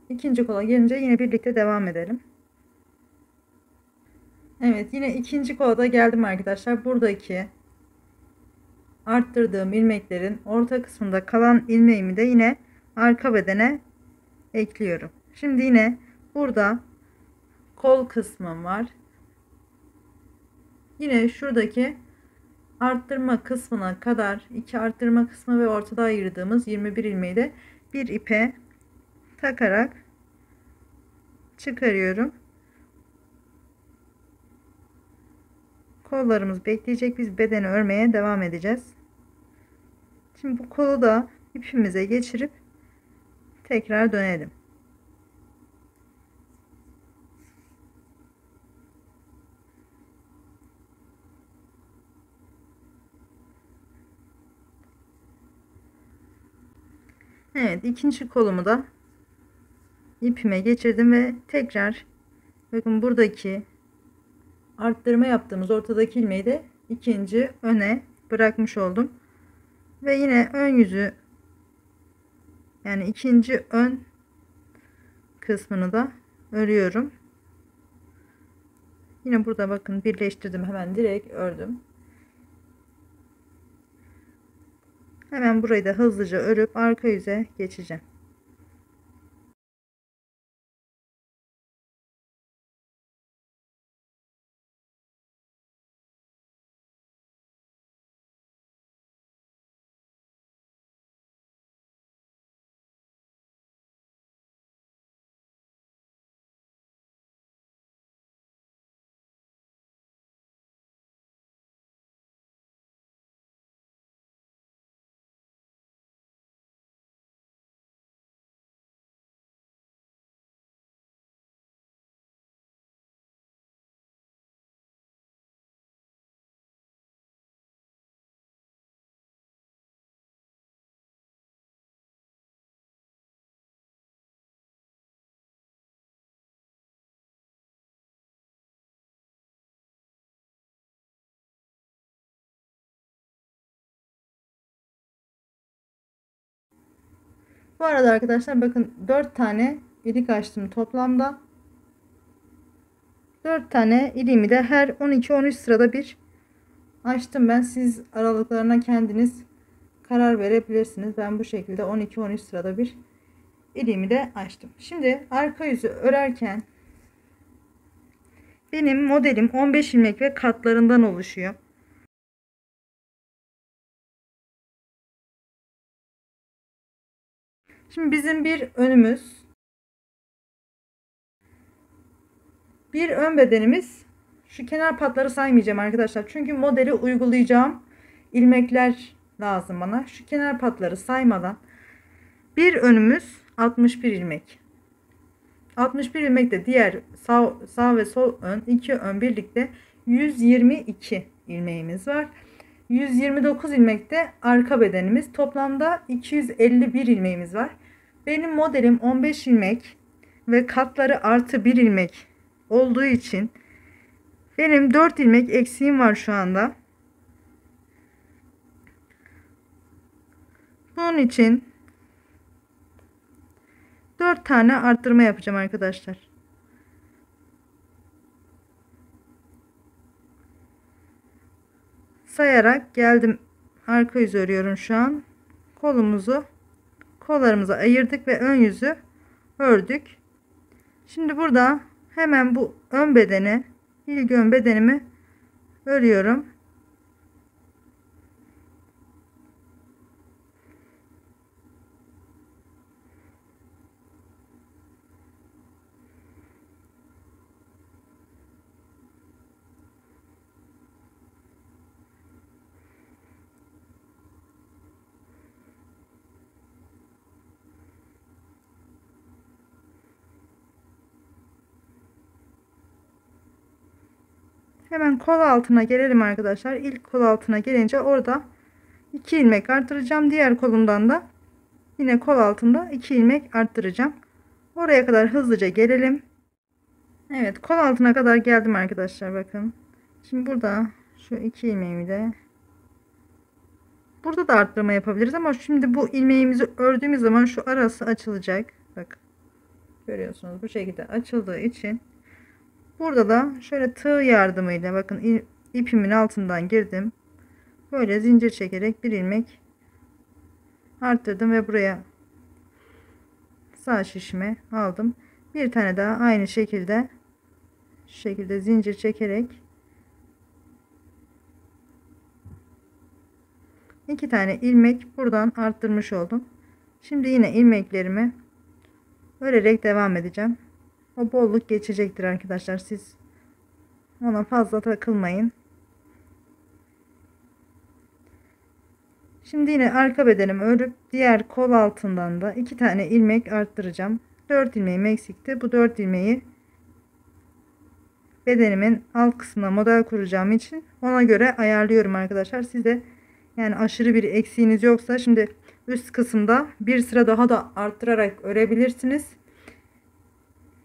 İkinci kola gelince yine birlikte devam edelim. Evet, yine ikinci kola da geldim arkadaşlar. Buradaki arttırdığım ilmeklerin orta kısmında kalan ilmeğimi de yine arka bedene ekliyorum. Şimdi yine burada kol kısmım var. Yine şuradaki arttırma kısmına kadar iki arttırma kısmı ve ortada ayırdığımız 21 ilmeği de bir ipe takarak çıkarıyorum. Kollarımız bekleyecek. Biz bedeni örmeye devam edeceğiz. Şimdi bu kolu da ipimize geçirip tekrar dönelim. Evet, ikinci kolumu da ipime geçirdim ve tekrar bakın buradaki arttırma yaptığımız ortadaki ilmeği de ikinci öne bırakmış oldum. Ve yine ön yüzü, yani ikinci ön kısmını da örüyorum. Yine burada bakın birleştirdim, hemen direkt ördüm. Hemen burayı da hızlıca örüp arka yüze geçeceğim. Bu arada arkadaşlar bakın 4 tane ilik açtım toplamda. 4 tane iliğimi de her 12-13 sırada bir açtım ben. Siz aralıklarına kendiniz karar verebilirsiniz. Ben bu şekilde 12-13 sırada bir iliğimi de açtım. Şimdi arka yüzü örerken benim modelim 15 ilmek ve katlarından oluşuyor. Şimdi bizim bir önümüz, bir ön bedenimiz. Şu kenar patları saymayacağım arkadaşlar. Çünkü modeli uygulayacağım ilmekler lazım bana. Şu kenar patları saymadan bir önümüz 61 ilmek. 61 ilmek de diğer sağ ve sol ön, iki ön birlikte 122 ilmeğimiz var. 129 ilmek de arka bedenimiz. Toplamda 251 ilmeğimiz var. Benim modelim 15 ilmek ve katları artı 1 ilmek olduğu için benim 4 ilmek eksiğim var şu anda. Bunun için 4 tane arttırma yapacağım arkadaşlar. Sayarak geldim. Arka yüzü örüyorum şu an. Kollarımızı ayırdık ve ön yüzü ördük. Şimdi burada hemen bu ön bedeni, ilk ön bedenimi örüyorum. Hemen kol altına gelelim arkadaşlar. İlk kol altına gelince orada 2 ilmek arttıracağım. Diğer kolumdan da yine kol altında 2 ilmek arttıracağım. Oraya kadar hızlıca gelelim. Evet, kol altına kadar geldim arkadaşlar, bakın. Şimdi burada şu 2 ilmeğimi de burada da arttırma yapabiliriz ama şimdi bu ilmeğimizi ördüğümüz zaman şu arası açılacak. Bakın. Görüyorsunuz bu şekilde açıldığı için burada da şöyle tığ yardımıyla bakın ipimin altından girdim. Böyle zincir çekerek bir ilmek arttırdım ve buraya sağ şişime aldım. Bir tane daha aynı şekilde şu şekilde zincir çekerek 2 tane ilmek buradan arttırmış oldum. Şimdi yine ilmeklerimi örerek devam edeceğim. O bolluk geçecektir arkadaşlar. Siz ona fazla takılmayın. Şimdi yine arka bedenimi örüp diğer kol altından da 2 tane ilmek arttıracağım. 4 ilmeğim eksikti. Bu 4 ilmeği bedenimin alt kısmına model kuracağım için ona göre ayarlıyorum arkadaşlar. Siz de yani aşırı bir eksiğiniz yoksa şimdi üst kısımda bir sıra daha da arttırarak örebilirsiniz.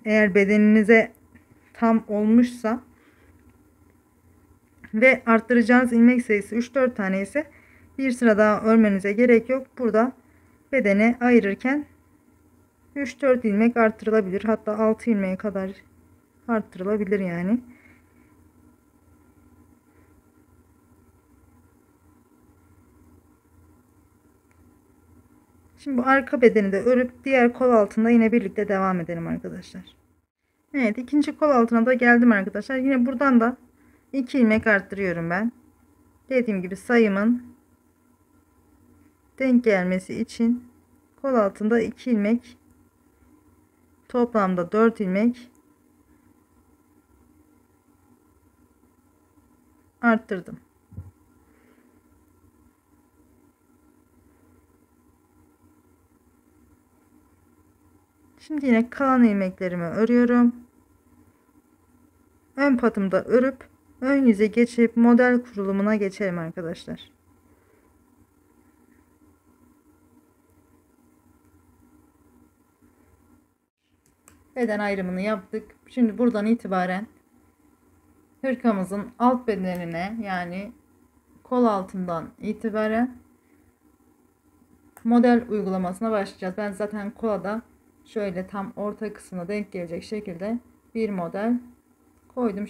Eğer bedeninize tam olmuşsa ve arttıracağınız ilmek sayısı 3-4 tane ise bir sıra daha örmenize gerek yok. Burada bedeni ayırırken 3-4 ilmek arttırılabilir. Hatta 6 ilmeğe kadar arttırılabilir yani. Şimdi bu arka bedeni de örüp diğer kol altında yine birlikte devam edelim arkadaşlar. Evet, ikinci kol altına da geldim arkadaşlar. Yine buradan da 2 ilmek arttırıyorum ben. Dediğim gibi sayımın denk gelmesi için kol altında 2 ilmek, toplamda 4 ilmek arttırdım. Şimdi yine kalan ilmeklerimi örüyorum. Ön patımda örüp ön yüze geçip model kurulumuna geçelim arkadaşlar. Beden ayrımını yaptık. Şimdi buradan itibaren hırkamızın alt bedenine, yani kol altından itibaren model uygulamasına başlayacağız. Ben zaten kolada şöyle tam orta kısmına denk gelecek şekilde bir model koydum.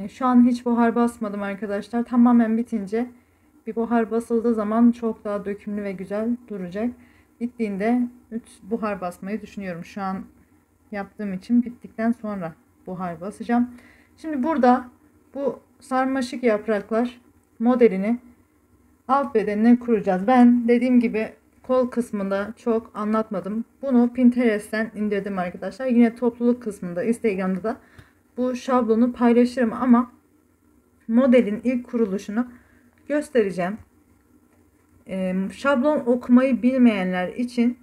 Şu an hiç buhar basmadım arkadaşlar. Tamamen bitince bir buhar basıldığı zaman çok daha dökümlü ve güzel duracak. Bittiğinde buhar basmayı düşünüyorum. Şu an yaptığım için bittikten sonra buhar basacağım. Şimdi burada bu sarmaşık yapraklar modelini alt bedenine kuracağız. Ben dediğim gibi kol kısmında çok anlatmadım. Bunu Pinterest'ten indirdim arkadaşlar. Yine topluluk kısmında, Instagram'da da bu şablonu paylaşırım ama modelin ilk kuruluşunu göstereceğim. Şablon okumayı bilmeyenler için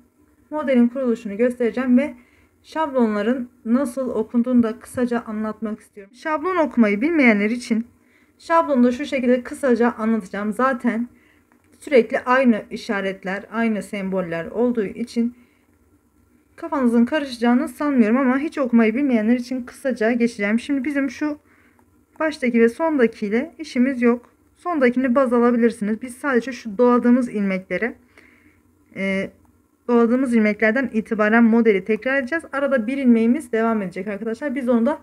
modelin kuruluşunu göstereceğim ve şablonların nasıl okunduğunu da kısaca anlatmak istiyorum. Şablon okumayı bilmeyenler için şablonu da şu şekilde kısaca anlatacağım. Zaten sürekli aynı işaretler, aynı semboller olduğu için kafanızın karışacağını sanmıyorum ama hiç okumayı bilmeyenler için kısaca geçeceğim. Şimdi bizim şu baştaki ve sondakiyle işimiz yok. Sondakini baz alabilirsiniz. Biz sadece şu doladığımız ilmeklerden itibaren modeli tekrar edeceğiz. Arada bir ilmeğimiz devam edecek arkadaşlar. Biz onu da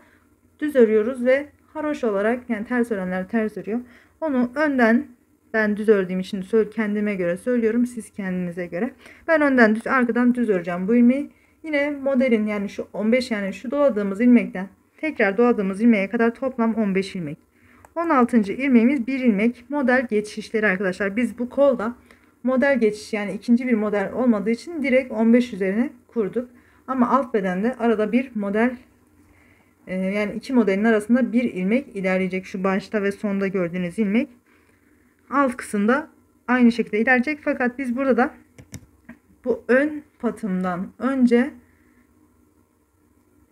düz örüyoruz ve haroş olarak, yani ters örenler ters örüyor. Onu önden, ben düz ördüğüm için kendime göre söylüyorum, siz kendinize göre. Ben önden düz, arkadan düz öreceğim bu ilmeği. Yine modelin, yani şu 15, yani şu doladığımız ilmekten tekrar doladığımız ilmeğe kadar toplam 15 ilmek. 16. ilmeğimiz bir ilmek model geçişleri arkadaşlar. Biz bu kolda model geçiş, yani ikinci bir model olmadığı için direkt 15 üzerine kurduk. Ama alt bedende arada bir model, yani iki modelin arasında bir ilmek ilerleyecek. Şu başta ve sonda gördüğünüz ilmek alt kısımda aynı şekilde ilerleyecek. Fakat biz burada da bu ön patımdan önce,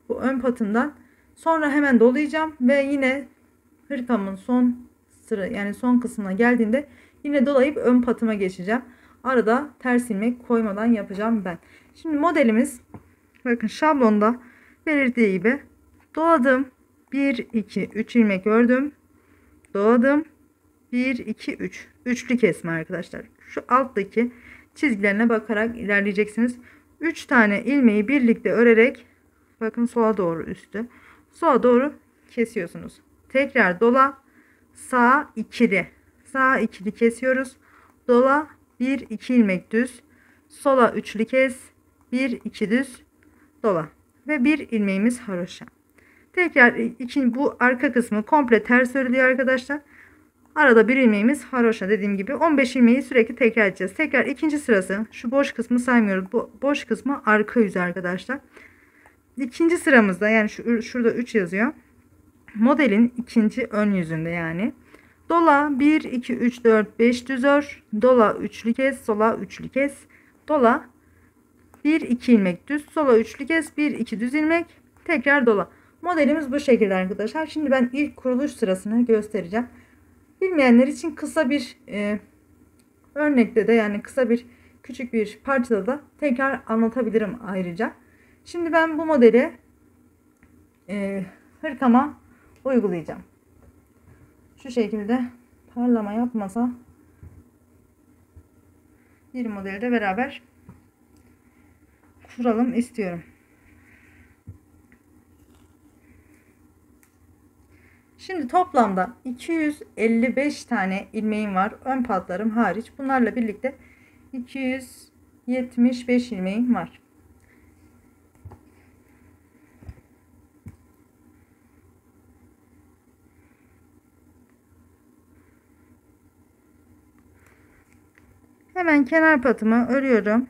bu ön patımdan sonra hemen dolayacağım ve yine hırkamın son sıra, yani son kısmına geldiğinde yine dolayıp ön patıma geçeceğim. Arada ters ilmek koymadan yapacağım ben. Şimdi modelimiz, bakın şablonda belirttiği gibi doladım, 1 2 3 ilmek ördüm, doladım, 1 2 3 üçlü kesme arkadaşlar. Şu alttaki çizgilerine bakarak ilerleyeceksiniz. 3 tane ilmeği birlikte örerek, bakın sola doğru, üstü sola doğru kesiyorsunuz. Tekrar dola, sağ ikili, sağ ikili kesiyoruz, dola, 1 2 ilmek düz, sola üçlü kes, 1 2 düz, dola ve bir ilmeğimiz haroşa. Tekrar bu arka kısmı komple ters örülüyor arkadaşlar. Arada bir ilmeğimiz haroşa, dediğim gibi 15 ilmeği sürekli tekrar edeceğiz. Tekrar ikinci sırası, şu boş kısmı saymıyoruz. Bu boş kısmı arka yüzü arkadaşlar. İkinci sıramızda, yani şurada 3 yazıyor. Modelin ikinci ön yüzünde yani. Dola, 1 2 3 4 5 düz ör, dola üçlü kes, sola üçlü kes, dola, 1 2 ilmek düz, sola üçlü kes, 1 2 düz ilmek, tekrar dola. Modelimiz bu şekilde arkadaşlar. Şimdi ben ilk kuruluş sırasını göstereceğim. Bilmeyenler için kısa bir örnekte de, yani kısa bir küçük bir parçada da tekrar anlatabilirim ayrıca. Şimdi ben bu modeli hırkama uygulayacağım. Şu şekilde parlama yapmasa bir modeli de beraber kuralım istiyorum. Şimdi toplamda 255 tane ilmeğim var. Ön patlarım hariç. Bunlarla birlikte 275 ilmeğim var. Hemen kenar patımı örüyorum.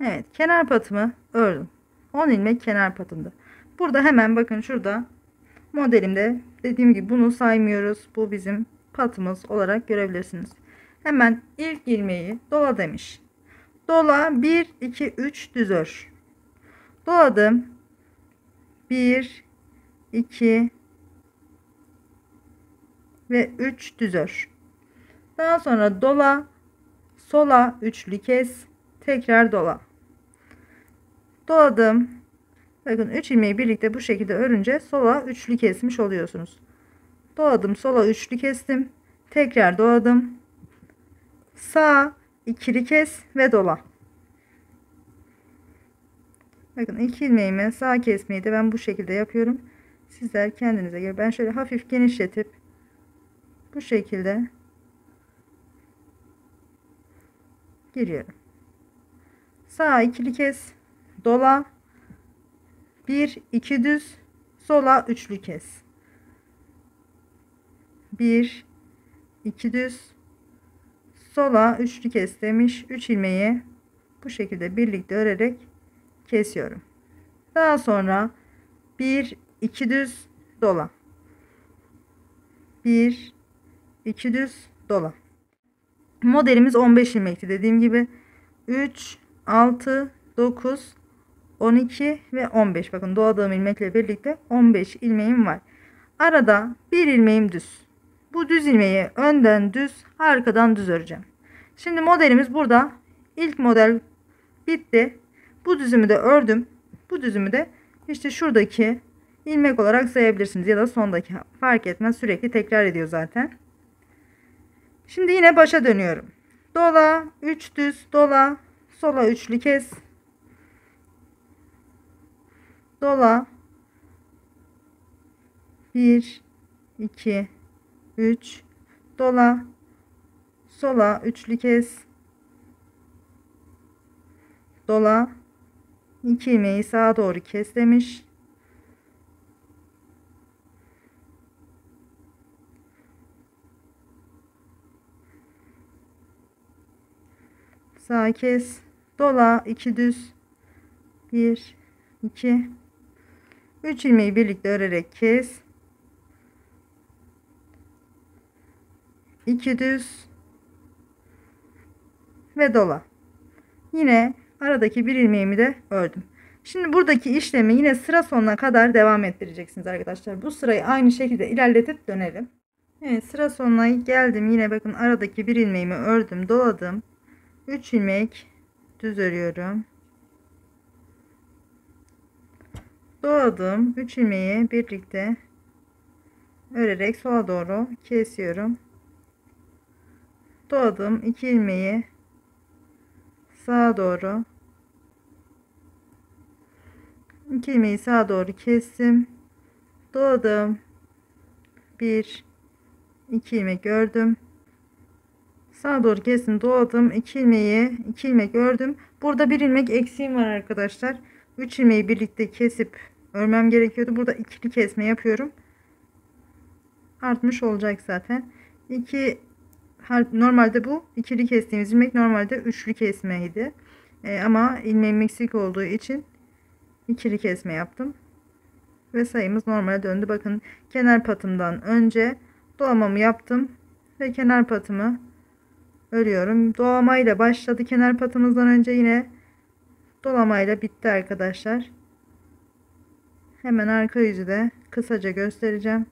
Evet, kenar patımı ördüm. 10 ilmek kenar patımda. Burada hemen bakın, şurada modelimde dediğim gibi bunu saymıyoruz. Bu bizim patımız olarak görebilirsiniz. Hemen ilk ilmeği dola demiş. Dola, 1 2 3 düz ör. Doladım. 1 2 ve 3 düz ör. Daha sonra dola, sola üçlü kes, tekrar dola. Doladım. Bakın 3 ilmeği birlikte bu şekilde örünce sola üçlü kesmiş oluyorsunuz. Doladım, sola üçlü kestim. Tekrar doladım. Sağa ikili kes ve dola. Bakın 2 ilmeğimi sağ kesmeyi de ben bu şekilde yapıyorum. Sizler kendinize göre, ben şöyle hafif genişletip bu şekilde giriyorum. Sağa ikili kes, dola, 1 2 düz, sola üçlü kes, 1 2 düz, sola üçlü kes demiş. 3 ilmeği bu şekilde birlikte örerek kesiyorum. Daha sonra 1 2 düz, dola, 1 2 düz, dola. Modelimiz 15 ilmekti dediğim gibi. 3 6 9 12 ve 15. Bakın doladığım ilmekle birlikte 15 ilmeğim var. Arada bir ilmeğim düz. Bu düz ilmeği önden düz, arkadan düz öreceğim. Şimdi modelimiz burada. İlk model bitti. Bu düzümü de ördüm. Bu düzümü de işte şuradaki ilmek olarak sayabilirsiniz ya da sondaki, fark etmez, sürekli tekrar ediyor zaten. Şimdi yine başa dönüyorum. Dola, 3 düz, dola, sola üçlü kes, dola, 1 2 3, dola, sola üçlü kes, dola, 2 ilmeği sağa doğru kes demiş. Sağ kes, dola, 2 düz, 1 2 3 ilmeği birlikte örerek kes, 2 düz ve dola. Yine aradaki bir ilmeğimi de ördüm. Şimdi buradaki işlemi yine sıra sonuna kadar devam ettireceksiniz arkadaşlar. Bu sırayı aynı şekilde ilerletip dönelim. Evet, sıra sonuna geldim. Yine bakın aradaki bir ilmeğimi ördüm, doladım. 3 ilmek düz örüyorum. Doladım. 3 ilmeği birlikte örerek sola doğru kesiyorum. Doladım. 2 ilmeği sağa doğru, 2 ilmeği sağa doğru kestim. Doladım. 1 2 ilmek ördüm. Sağa doğru kestim, doladım. 2 ilmeği, 2 ilmek ördüm. Burada bir ilmek eksiğim var arkadaşlar. 3 ilmeği birlikte kesip örmem gerekiyordu. Burada ikili kesme yapıyorum. Artmış olacak zaten. 2 normalde bu ikili kestiğimiz ilmek normalde üçlü kesmeydi. Ama ilmeğim eksik olduğu için ikili kesme yaptım. Ve sayımız normale döndü. Bakın kenar patımdan önce dolamamı yaptım. Ve kenar patımı örüyorum. Dolamayla başladı. Kenar patımızdan önce yine dolamayla bitti arkadaşlar. Hemen arka yüzü de kısaca göstereceğim.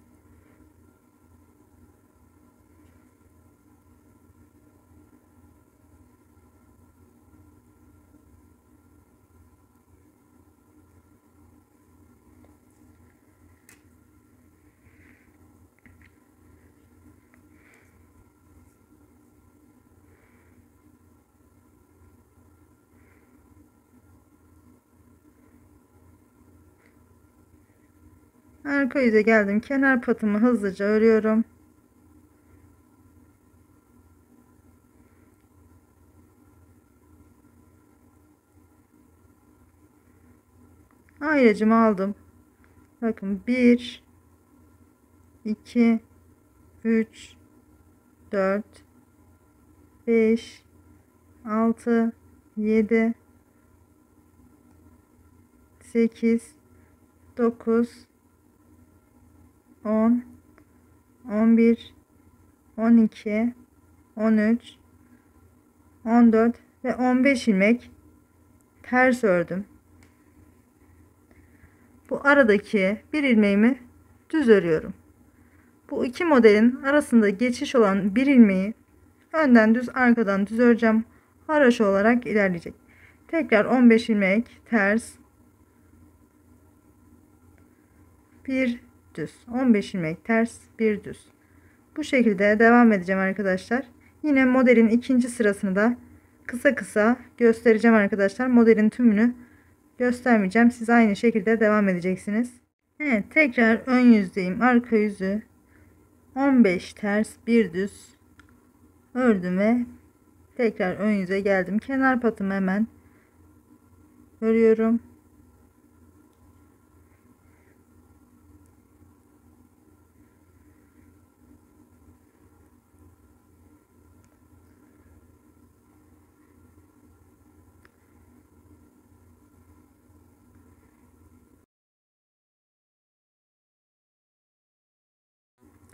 Arka yüze geldim. Kenar patımı hızlıca örüyorum. Ayracımı aldım. Bakın 1 2 3 4 5 6 7 8 9 10 11 12 13 14 ve 15 ilmek ters ördüm. Bu aradaki bir ilmeğimi düz örüyorum. Bu iki modelin arasında geçiş olan bir ilmeği önden düz arkadan düz öreceğim. Haroşa olarak ilerleyecek. Tekrar 15 ilmek ters, bir düz, 15 ilmek ters, bir düz. Bu şekilde devam edeceğim arkadaşlar. Yine modelin ikinci sırasını da kısa kısa göstereceğim arkadaşlar. Modelin tümünü göstermeyeceğim. Siz aynı şekilde devam edeceksiniz. Evet, tekrar ön yüzdeyim. Arka yüzü 15 ters, bir düz ördüm ve tekrar ön yüze geldim. Kenar patımı hemen örüyorum.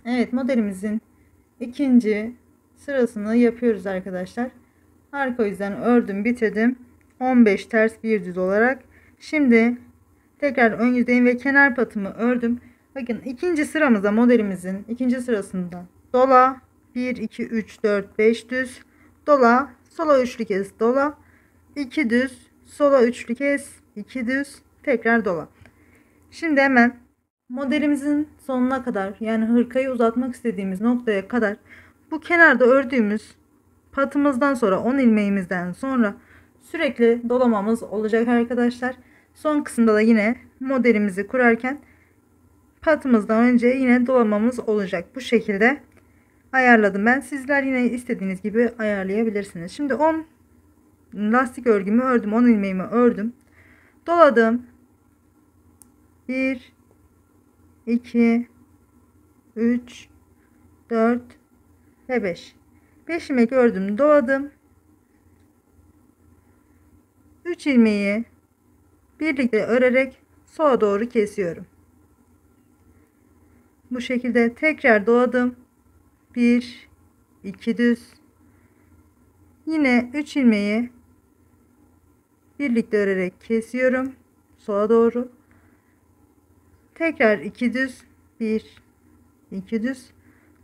Evet, modelimizin ikinci sırasını yapıyoruz arkadaşlar. Arka yüzden ördüm, bitirdim. 15 ters, bir düz olarak. Şimdi tekrar ön yüzdeyim ve kenar patımı ördüm. Bakın ikinci sıramızda, modelimizin ikinci sırasında dola 1 2 3 4 5 düz, dola, sola üçlü kez dola, 2 düz, sola üçlü kez 2 düz, tekrar dola. Şimdi hemen modelimizin sonuna kadar, yani hırkayı uzatmak istediğimiz noktaya kadar bu kenarda ördüğümüz patımızdan sonra 10 ilmeğimizden sonra sürekli dolamamız olacak arkadaşlar. Son kısımda da yine modelimizi kurarken patımızdan önce yine dolamamız olacak. Bu şekilde ayarladım ben. Sizler yine istediğiniz gibi ayarlayabilirsiniz. Şimdi 10 lastik örgümü ördüm. 10 ilmeğimi ördüm. Doladım. 1 2 3 4 ve 5. 5 ilmek ördüm, doladım. 3 ilmeği birlikte örerek sola doğru kesiyorum. Bu şekilde tekrar doladım. 1 2 düz. Yine 3 ilmeği birlikte örerek kesiyorum sola doğru. Tekrar 2 düz, 1 2 düz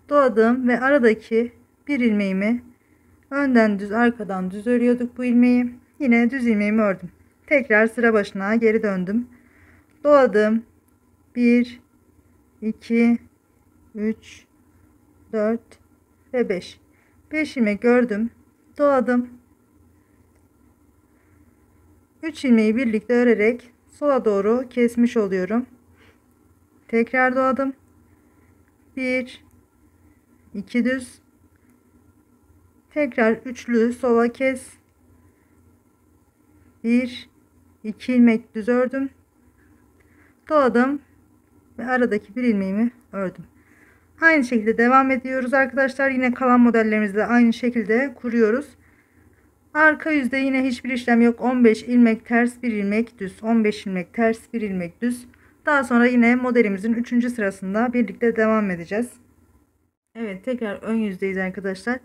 doladım ve aradaki bir ilmeğimi önden düz arkadan düz örüyorduk bu ilmeği. Yine düz ilmeğimi ördüm. Tekrar sıra başına geri döndüm. Doladım. 1 2 3 4 ve 5. 5 ilmek ördüm. Doladım. 3 ilmeği birlikte örerek sola doğru kesmiş oluyorum. Tekrar doladım. 1 2 düz. Tekrar üçlü sola kes. 1 2 ilmek düz ördüm. Doladım ve aradaki bir ilmeğimi ördüm. Aynı şekilde devam ediyoruz arkadaşlar. Yine kalan modellerimizi de aynı şekilde kuruyoruz. Arka yüzde yine hiçbir işlem yok. 15 ilmek ters, bir ilmek düz. 15 ilmek ters, bir ilmek düz. Daha sonra yine modelimizin 3. sırasında birlikte devam edeceğiz. Evet, tekrar ön yüzdeyiz arkadaşlar.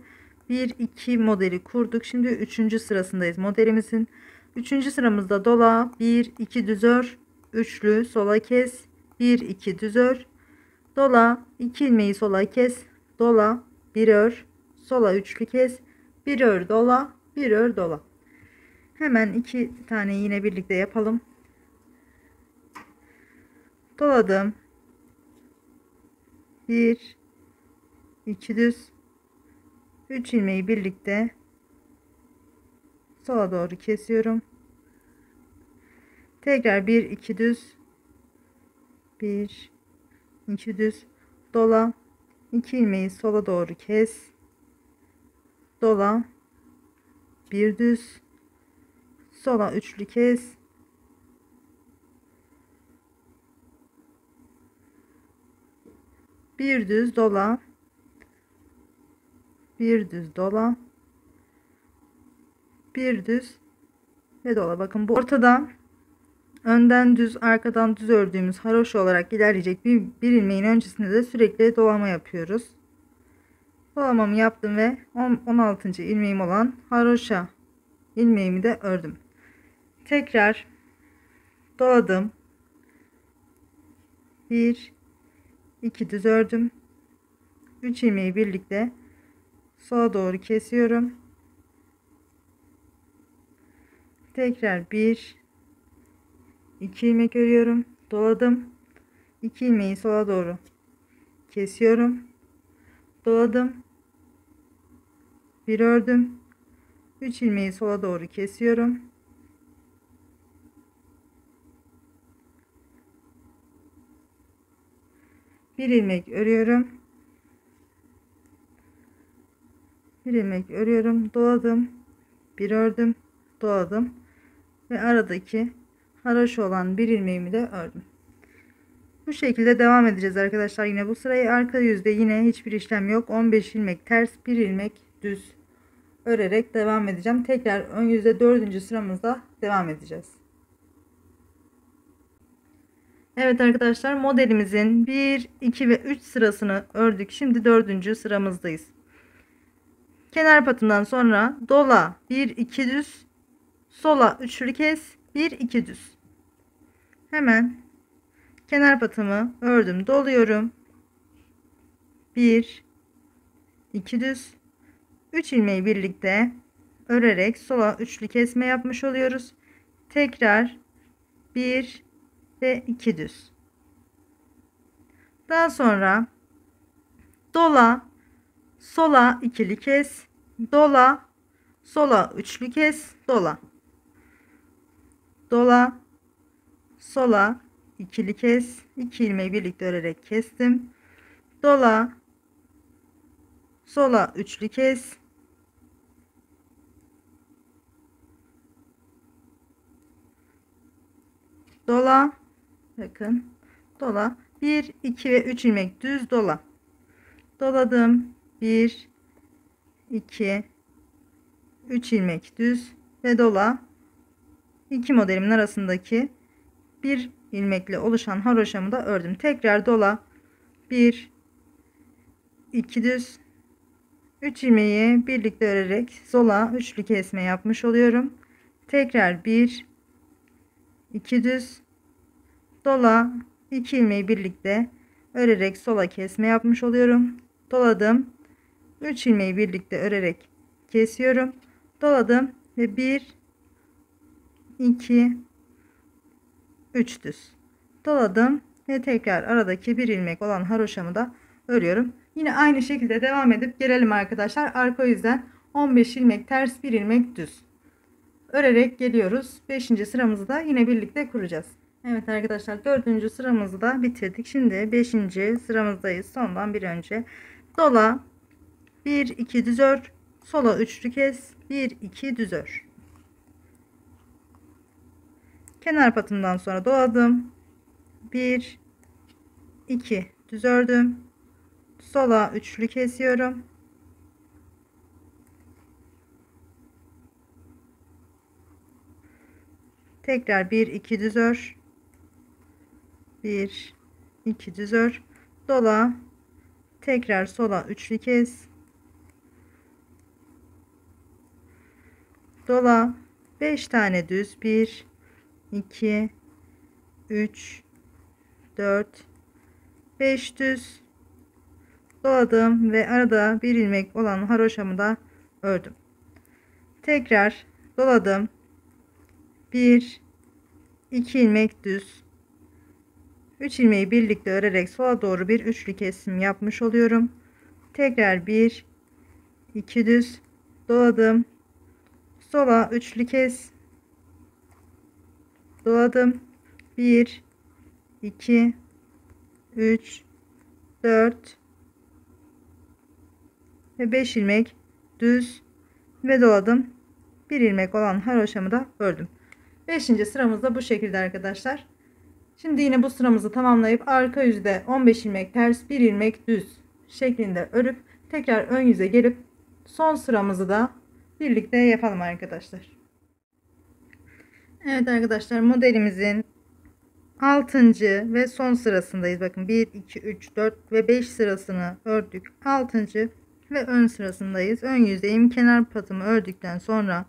1 2 modeli kurduk. Şimdi 3. sırasındayız modelimizin. 3. sıramızda dola, 1 2 düz ör, üçlü sola kes, 1 2 düz ör, dola, 2 ilmeği sola kes, dola, 1 ör, sola üçlü kes, 1 ör dola, 1 ör dola. Hemen 2 tane yine birlikte yapalım. Doladım. 1 2 düz, 3 ilmeği birlikte sola doğru kesiyorum. Tekrar 1 2 düz, 1 2 düz, dola, 2 ilmeği sola doğru kes, dola, 1 düz, sola üçlü kes, 1 düz dola, 1 düz dola, 1 düz ve dola. Bakın bu ortada önden düz arkadan düz ördüğümüz haroşa olarak ilerleyecek bir ilmeğin öncesinde de sürekli dolama yapıyoruz. Dolamamı yaptım ve 16. ilmeğim olan haroşa ilmeğimi de ördüm. Tekrar doladım. 1 2 düz ördüm. 3 ilmeği birlikte sola doğru kesiyorum. Tekrar 1 2 ilmek örüyorum, doladım. 2 ilmeği sola doğru kesiyorum, doladım, bir ördüm, 3 ilmeği sola doğru kesiyorum, bir ilmek örüyorum, bir ilmek örüyorum, doladım, bir ördüm, doladım ve aradaki haroşa olan bir ilmeğimi de ördüm. Bu şekilde devam edeceğiz arkadaşlar. Yine bu sırayı arka yüzde yine hiçbir işlem yok. 15 ilmek ters, 1 ilmek düz örerek devam edeceğim. Tekrar ön yüzde 4. sıramızda devam edeceğiz. Evet arkadaşlar, modelimizin 1 2 ve 3 sırasını ördük. Şimdi 4. sıramızdayız. Kenar patından sonra dola 1 2 düz, sola üçlü kes, 1 2 düz. Hemen kenar patımı ördüm, doluyorum, 1 2 düz, 3 ilmeği birlikte örerek sola üçlü kesme yapmış oluyoruz. Tekrar 1 ve 2 düz. Daha sonra dola, sola ikili kes, dola, sola üçlü kes, dola, dola, sola ikili kes, 2 ilmeği birlikte örerek kestim, dola, sola üçlü kes, dola, bakın, dola, 1 2 ve 3 ilmek düz dola, doladım, 1 2 3 ilmek düz ve dola, iki modelimin arasındaki bir ilmekle oluşan haroşamı da ördüm. Tekrar dola, 1 2 düz, 3 ilmeği birlikte örerek sola üçlü kesme yapmış oluyorum. Tekrar 1 2 düz, dola, 2 ilmeği birlikte örerek sola kesme yapmış oluyorum. Doladım, 3 ilmeği birlikte örerek kesiyorum, doladım ve 1 2 3 düz doladım ve tekrar aradaki bir ilmek olan haroşamı da örüyorum. Yine aynı şekilde devam edip gelelim arkadaşlar. Arka yüzden 15 ilmek ters, 1 ilmek düz örerek geliyoruz. 5. sıramızı da yine birlikte kuracağız. Evet arkadaşlar, 4. sıramızı da bitirdik. Şimdi 5. sıramızdayız. Sondan bir önce dola, 1 2 düz ör, sola üçlü kes, 1 2 düz ör. Kenar patımdan sonra doladım, 1 2 düz ördüm, sola üçlü kesiyorum, tekrar 1 2 düz ör, 1 2 düz ör, dola, tekrar sola üçlü kes, dola, 5 tane düz, 1 2 3 4 5 düz doladım ve arada bir ilmek olan haroşamı da ördüm. Tekrar doladım, 1 2 ilmek düz, 3 ilmeği birlikte örerek sola doğru bir üçlü kesim yapmış oluyorum. Tekrar 1 2 düz doladım, sola üçlü kes, doladım, 1 2 3 4 ve 5 ilmek düz ve doladım, bir ilmek olan haroşamı da ördüm. 5. sıramızda bu şekilde arkadaşlar. Şimdi yine bu sıramızı tamamlayıp arka yüzde 15 ilmek ters, 1 ilmek düz şeklinde örüp tekrar ön yüze gelip son sıramızı da birlikte yapalım arkadaşlar. Evet arkadaşlar, modelimizin 6. ve son sırasındayız. Bakın 1 2 3 4 ve 5 sırasını ördük. 6. ve ön sırasındayız. Ön yüzeyim, kenar patımı ördükten sonra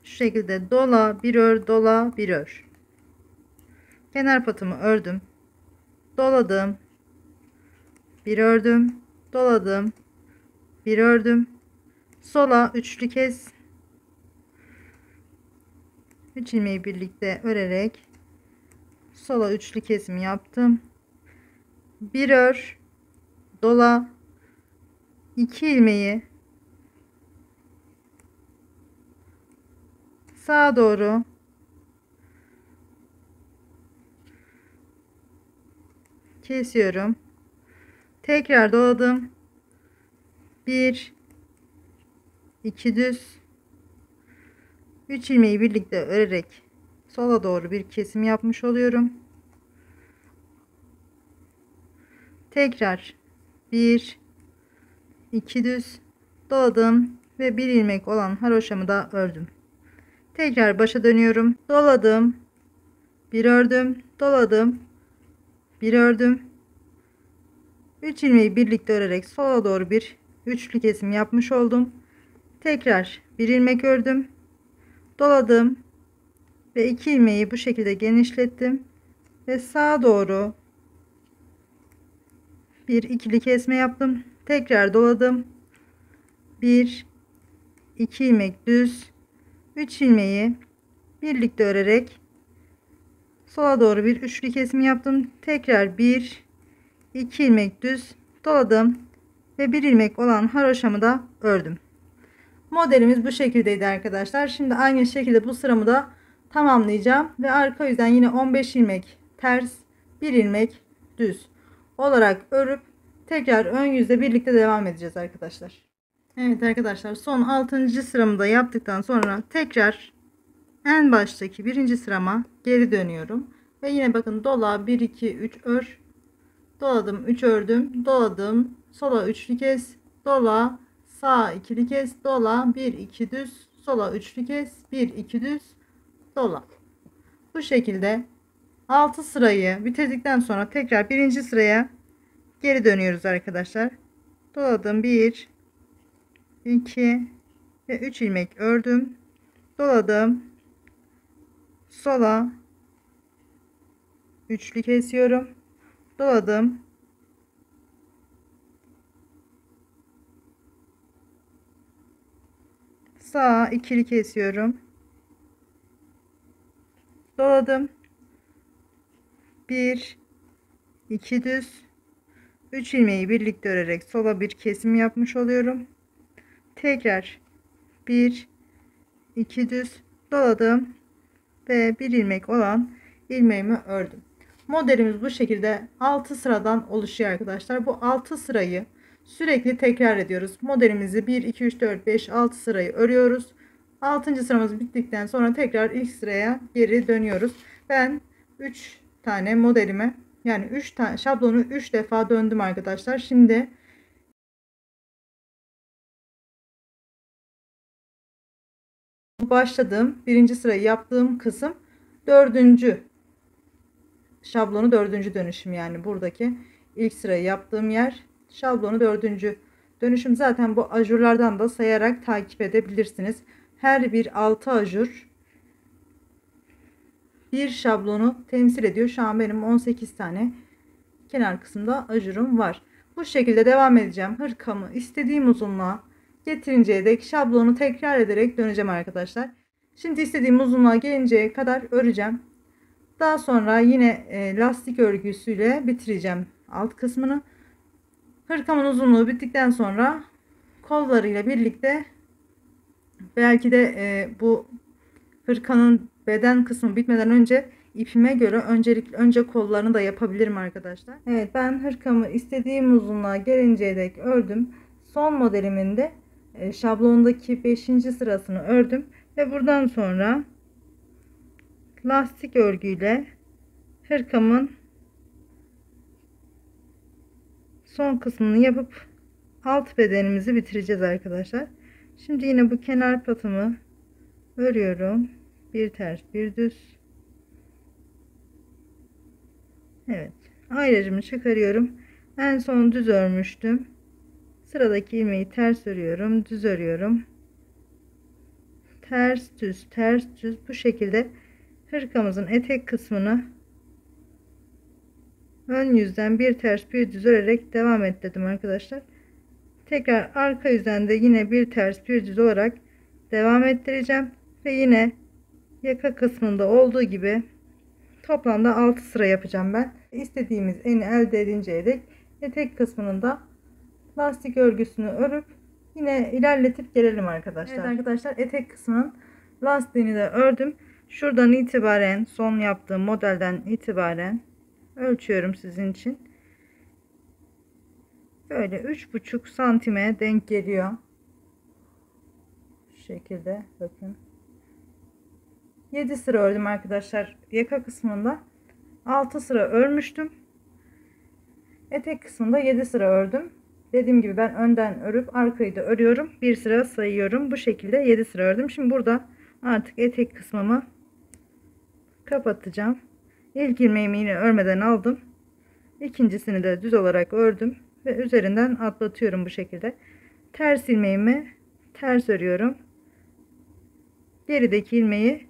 şu şekilde dola bir ör, dola bir ör. Kenar patımı ördüm, doladım, bir ördüm, doladım, bir ördüm, sola üçlü kez, 3 ilmeği birlikte örerek sola üçlü kesim yaptım. Bir ör, dola, 2 ilmeği sağa doğru kesiyorum. Tekrar doladım. 1 2 düz, 3 ilmeği birlikte örerek sola doğru bir kesim yapmış oluyorum. Tekrar 1 2 düz doladım ve bir ilmek olan haroşamı da ördüm. Tekrar başa dönüyorum. Doladım, bir ördüm, doladım, bir ördüm. 3 ilmeği birlikte örerek sola doğru bir üçlü kesim yapmış oldum. Tekrar bir ilmek ördüm, doladım ve 2 ilmeği bu şekilde genişlettim ve sağa doğru bir ikili kesme yaptım. Tekrar doladım. 1 2 ilmek düz, 3 ilmeği birlikte örerek sola doğru bir üçlü kesim yaptım. Tekrar 1 2 ilmek düz doladım ve bir ilmek olan haroşamı da ördüm. Modelimiz bu şekildeydi arkadaşlar. Şimdi aynı şekilde bu sıramı da tamamlayacağım ve arka yüzden yine 15 ilmek ters, bir ilmek düz olarak örüp tekrar ön yüzle birlikte devam edeceğiz arkadaşlar. Evet arkadaşlar, son 6. sıramı da yaptıktan sonra tekrar en baştaki birinci sırama geri dönüyorum ve yine bakın dola 1 2 3 ör, doladım, 3 ördüm, doladım, sola üçlü kez, dola, sağa ikili kez, dola, 1 2 düz, sola üçlü kez, 1 2 düz, dola. Bu şekilde 6 sırayı bitirdikten sonra tekrar birinci sıraya geri dönüyoruz arkadaşlar. Doladım, 1 2 ve 3 ilmek ördüm, doladım, sola üçlü kesiyorum, doladım, sağa ikili kesiyorum, doladım, 1 2 düz, 3 ilmeği birlikte örerek sola bir kesim yapmış oluyorum. Tekrar 1 2 düz doladım ve bir ilmek olan ilmeğimi ördüm. Modelimiz bu şekilde 6 sıradan oluşuyor arkadaşlar. Bu 6 sırayı sürekli tekrar ediyoruz. Modelimizi 1 2 3 4 5 6 sırayı örüyoruz. 6. sıramız bittikten sonra tekrar ilk sıraya geri dönüyoruz. Ben 3 tane modelime, yani 3 tane şablonu 3 defa döndüm arkadaşlar. Şimdi başladığım birinci sırayı yaptığım kısım dördüncü şablonu, dördüncü dönüşüm, yani buradaki ilk sırayı yaptığım yer şablonu dördüncü dönüşüm. Zaten bu ajurlardan da sayarak takip edebilirsiniz. Her bir 6 ajur bir şablonu temsil ediyor. Şu an benim 18 tane kenar kısımda ajurum var. Bu şekilde devam edeceğim. Hırkamı istediğim uzunluğa getirinceye dek şablonu tekrar ederek döneceğim arkadaşlar. Şimdi istediğim uzunluğa gelinceye kadar öreceğim. Daha sonra yine lastik örgüsüyle bitireceğim alt kısmını. Hırkamın uzunluğu bittikten sonra kollarıyla birlikte, belki de bu hırkanın beden kısmı bitmeden önce ipime göre önce kollarını da yapabilirim arkadaşlar. Evet, ben hırkamı istediğim uzunluğa gelinceye dek ördüm. Son modelimin de şablondaki 5. sırasını ördüm ve buradan sonra lastik örgüyle hırkamın son kısmını yapıp alt bedenimizi bitireceğiz arkadaşlar. Şimdi yine bu kenar patımı örüyorum. Bir ters bir düz. Evet, ayracımı çıkarıyorum. En son düz örmüştüm. Sıradaki ilmeği ters örüyorum, düz örüyorum. Ters düz ters düz, bu şekilde hırkamızın etek kısmını ön yüzden bir ters bir düz örerek devam ettirdim arkadaşlar. Tekrar arka yüzden de yine bir ters bir düz olarak devam ettireceğim ve yine yaka kısmında olduğu gibi toplamda 6 sıra yapacağım ben. İstediğimiz eni elde edinceye dek etek kısmının da lastik örgüsünü örüp yine ilerletip gelelim arkadaşlar. Evet arkadaşlar, etek kısmının lastiğini de ördüm. Şuradan itibaren, son yaptığım modelden itibaren ölçüyorum sizin için. Böyle 3,5 santime denk geliyor. Şu şekilde bakın. 7 sıra ördüm arkadaşlar. Yaka kısmında 6 sıra örmüştüm. Etek kısmında 7 sıra ördüm. Dediğim gibi ben önden örüp arkayı da örüyorum. Bir sıra sayıyorum. Bu şekilde 7 sıra ördüm. Şimdi burada artık etek kısmımı kapatacağım. İlk ilmeğimi yine örmeden aldım. İkincisini de düz olarak ördüm ve üzerinden atlatıyorum bu şekilde. Ters ilmeğimi ters örüyorum. Gerideki ilmeği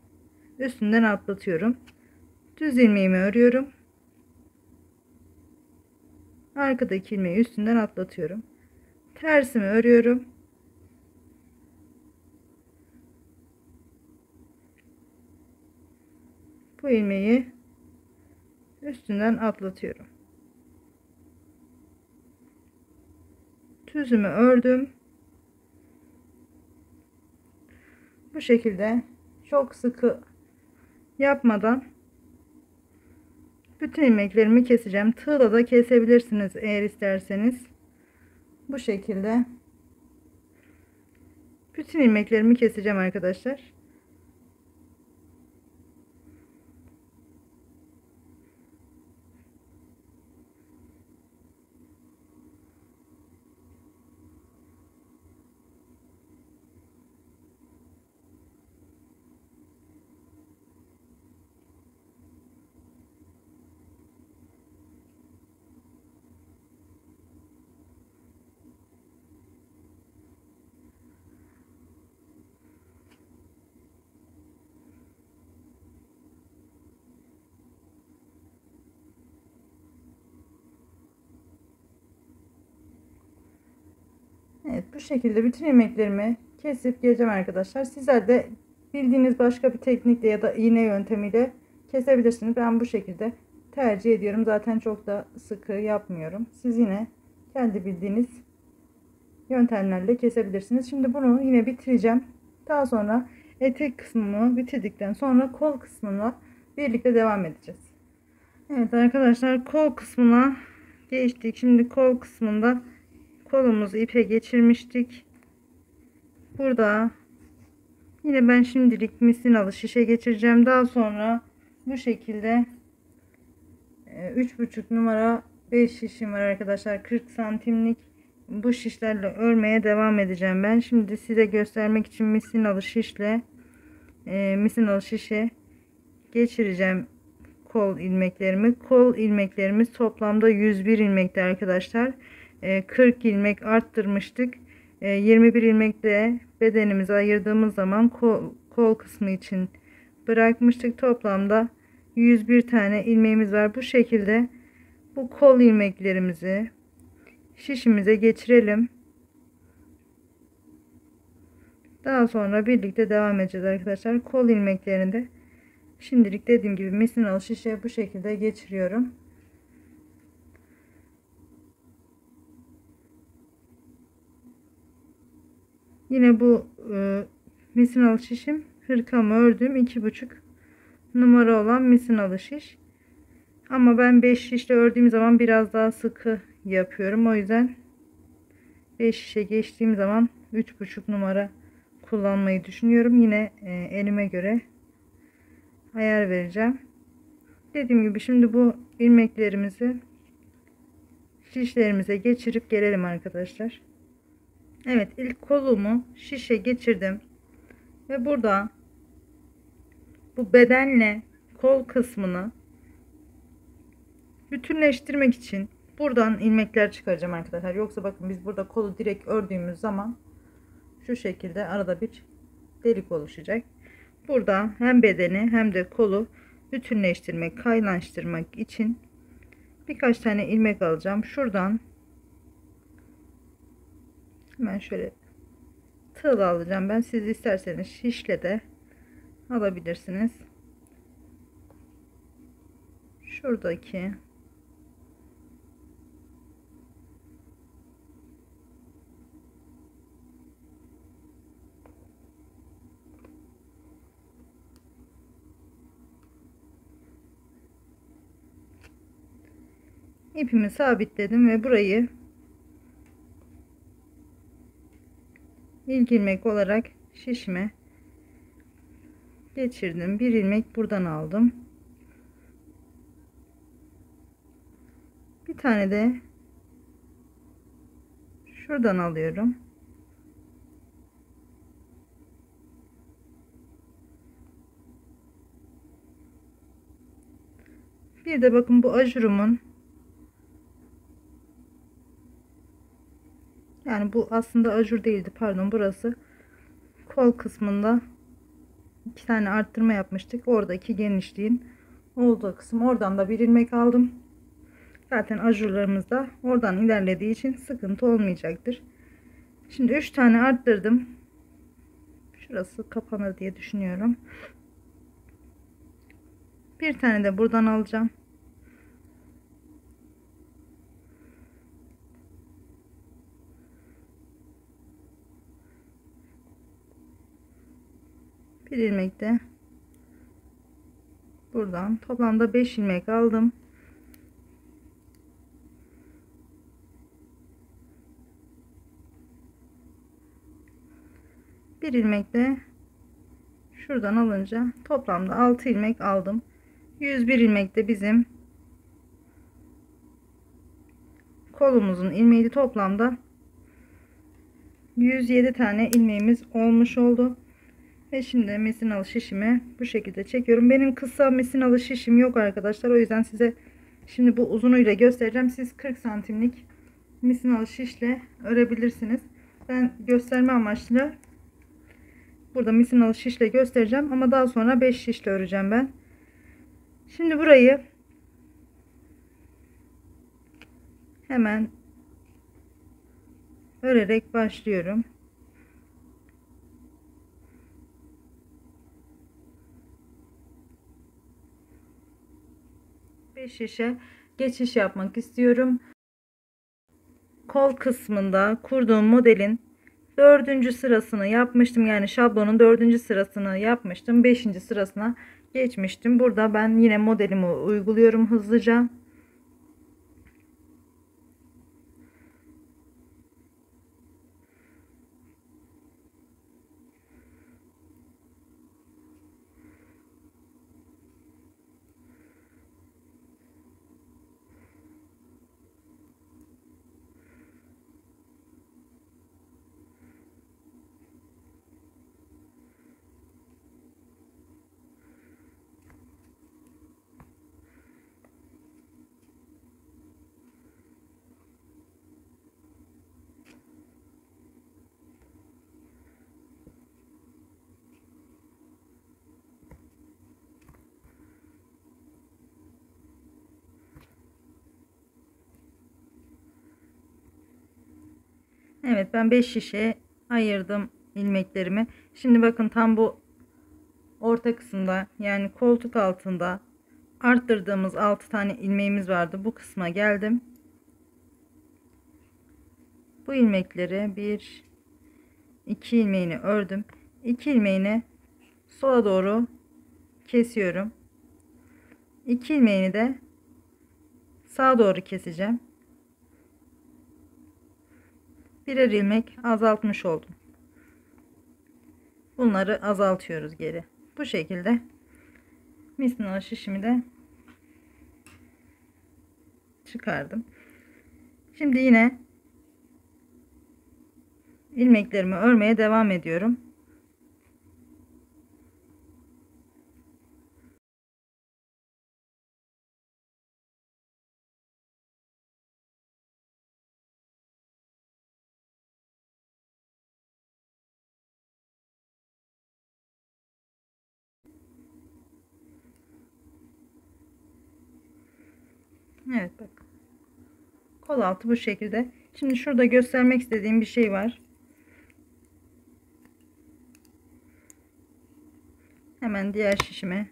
üstünden atlatıyorum. Düz ilmeğimi örüyorum. Arkadaki ilmeği üstünden atlatıyorum. Tersimi örüyorum. Bu ilmeği üstünden atlatıyorum. Düzümü ördüm. Bu şekilde çok sıkı yapmadan bütün ilmeklerimi keseceğim. Tığla da kesebilirsiniz eğer isterseniz. Bu şekilde bütün ilmeklerimi keseceğim arkadaşlar. Evet, bu şekilde bütün ilmeklerimi kesip geleceğim arkadaşlar. Sizler de bildiğiniz başka bir teknikle ya da iğne yöntemiyle kesebilirsiniz. Ben bu şekilde tercih ediyorum. Zaten çok da sıkı yapmıyorum. Siz yine kendi bildiğiniz yöntemlerle kesebilirsiniz. Şimdi bunu yine bitireceğim. Daha sonra etek kısmını bitirdikten sonra kol kısmına birlikte devam edeceğiz. Evet arkadaşlar, kol kısmına geçtik. Şimdi kol kısmında kolumuzu ipe geçirmiştik. Burada yine ben şimdilik misinalı şişe geçireceğim. Daha sonra bu şekilde 3,5 numara 5 şişim var arkadaşlar. 40 santimlik bu şişlerle örmeye devam edeceğim. Ben şimdi size göstermek için misinalı şişe geçireceğim kol ilmeklerimi. Kol ilmeklerimiz toplamda 101 ilmekti arkadaşlar. 40 ilmek arttırmıştık. 21 ilmek de bedenimize ayırdığımız zaman kol kısmı için bırakmıştık. Toplamda 101 tane ilmeğimiz var. Bu şekilde bu kol ilmeklerimizi şişimize geçirelim. Daha sonra birlikte devam edeceğiz arkadaşlar. Kol ilmeklerini de şimdilik dediğim gibi misinalı şişeye bu şekilde geçiriyorum. Yine bu misinalı şişim, hırkamı ördüğüm 2,5 numara olan misinalı şiş. Ama ben 5 şişle ördüğüm zaman biraz daha sıkı yapıyorum. O yüzden 5 şişe geçtiğim zaman 3,5 numara kullanmayı düşünüyorum. Yine elime göre ayar vereceğim. Dediğim gibi şimdi bu ilmeklerimizi şişlerimize geçirip gelelim arkadaşlar. Evet, ilk kolumu şişe geçirdim ve burada bu bedenle kol kısmını bütünleştirmek için buradan ilmekler çıkaracağım arkadaşlar. Yoksa bakın biz burada kolu direkt ördüğümüz zaman şu şekilde arada bir delik oluşacak. Burada hem bedeni hem de kolu bütünleştirmek, kaynaştırmak için birkaç tane ilmek alacağım. Şuradan Hemen şöyle tığla alacağım ben. Siz isterseniz şişle de alabilirsiniz. Şuradaki ipimi sabitledim ve burayı ilk ilmek olarak şişime geçirdim. Bir ilmek buradan aldım. Bir tane de şuradan alıyorum. Bir de bakın bu ajurumun, yani bu aslında ajur değildi, pardon, burası kol kısmında iki tane arttırma yapmıştık. Oradaki genişliğin olduğu kısım, oradan da bir ilmek aldım. Zaten ajurlarımız da oradan ilerlediği için sıkıntı olmayacaktır. Şimdi 3 tane arttırdım. Şurası kapanır diye düşünüyorum. Bir tane de buradan alacağım. Bir ilmek de buradan. Toplamda 5 ilmek aldım. Bir ilmek de şuradan alınca toplamda 6 ilmek aldım. 101 ilmek de bizim kolumuzun ilmeği, toplamda 107 tane ilmeğimiz olmuş oldu. Ve şimdi misinalı şişimi bu şekilde çekiyorum. Benim kısa misinalı şişim yok arkadaşlar. O yüzden size şimdi bu uzunuyla göstereceğim. Siz 40 santimlik misinalı şişle örebilirsiniz. Ben gösterme amaçlı burada misinalı şişle göstereceğim. Ama daha sonra 5 şişle öreceğim ben. Şimdi burayı hemen örerek başlıyorum. 5 şişe geçiş yapmak istiyorum. Kol kısmında kurduğum modelin 4. sırasını yapmıştım. Yani şablonun 4. sırasını yapmıştım. 5. sırasına geçmiştim. Burada ben yine modelimi uyguluyorum hızlıca. Evet, ben 5 şişe ayırdım ilmeklerimi. Şimdi bakın tam bu orta kısımda, yani koltuk altında arttırdığımız 6 tane ilmeğimiz vardı. Bu kısma geldim. Bu ilmekleri 1 2 ilmeğini ördüm. 2 ilmeğini sola doğru kesiyorum. 2 ilmeğini de sağa doğru keseceğim. Birer ilmek azaltmış oldum. Bunları azaltıyoruz geri. Bu şekilde misinalı şişimi de çıkardım. Şimdi yine ilmeklerimi örmeye devam ediyorum. Evet, bak. Kol altı bu şekilde. Şimdi şurada göstermek istediğim bir şey var. Hemen diğer şişime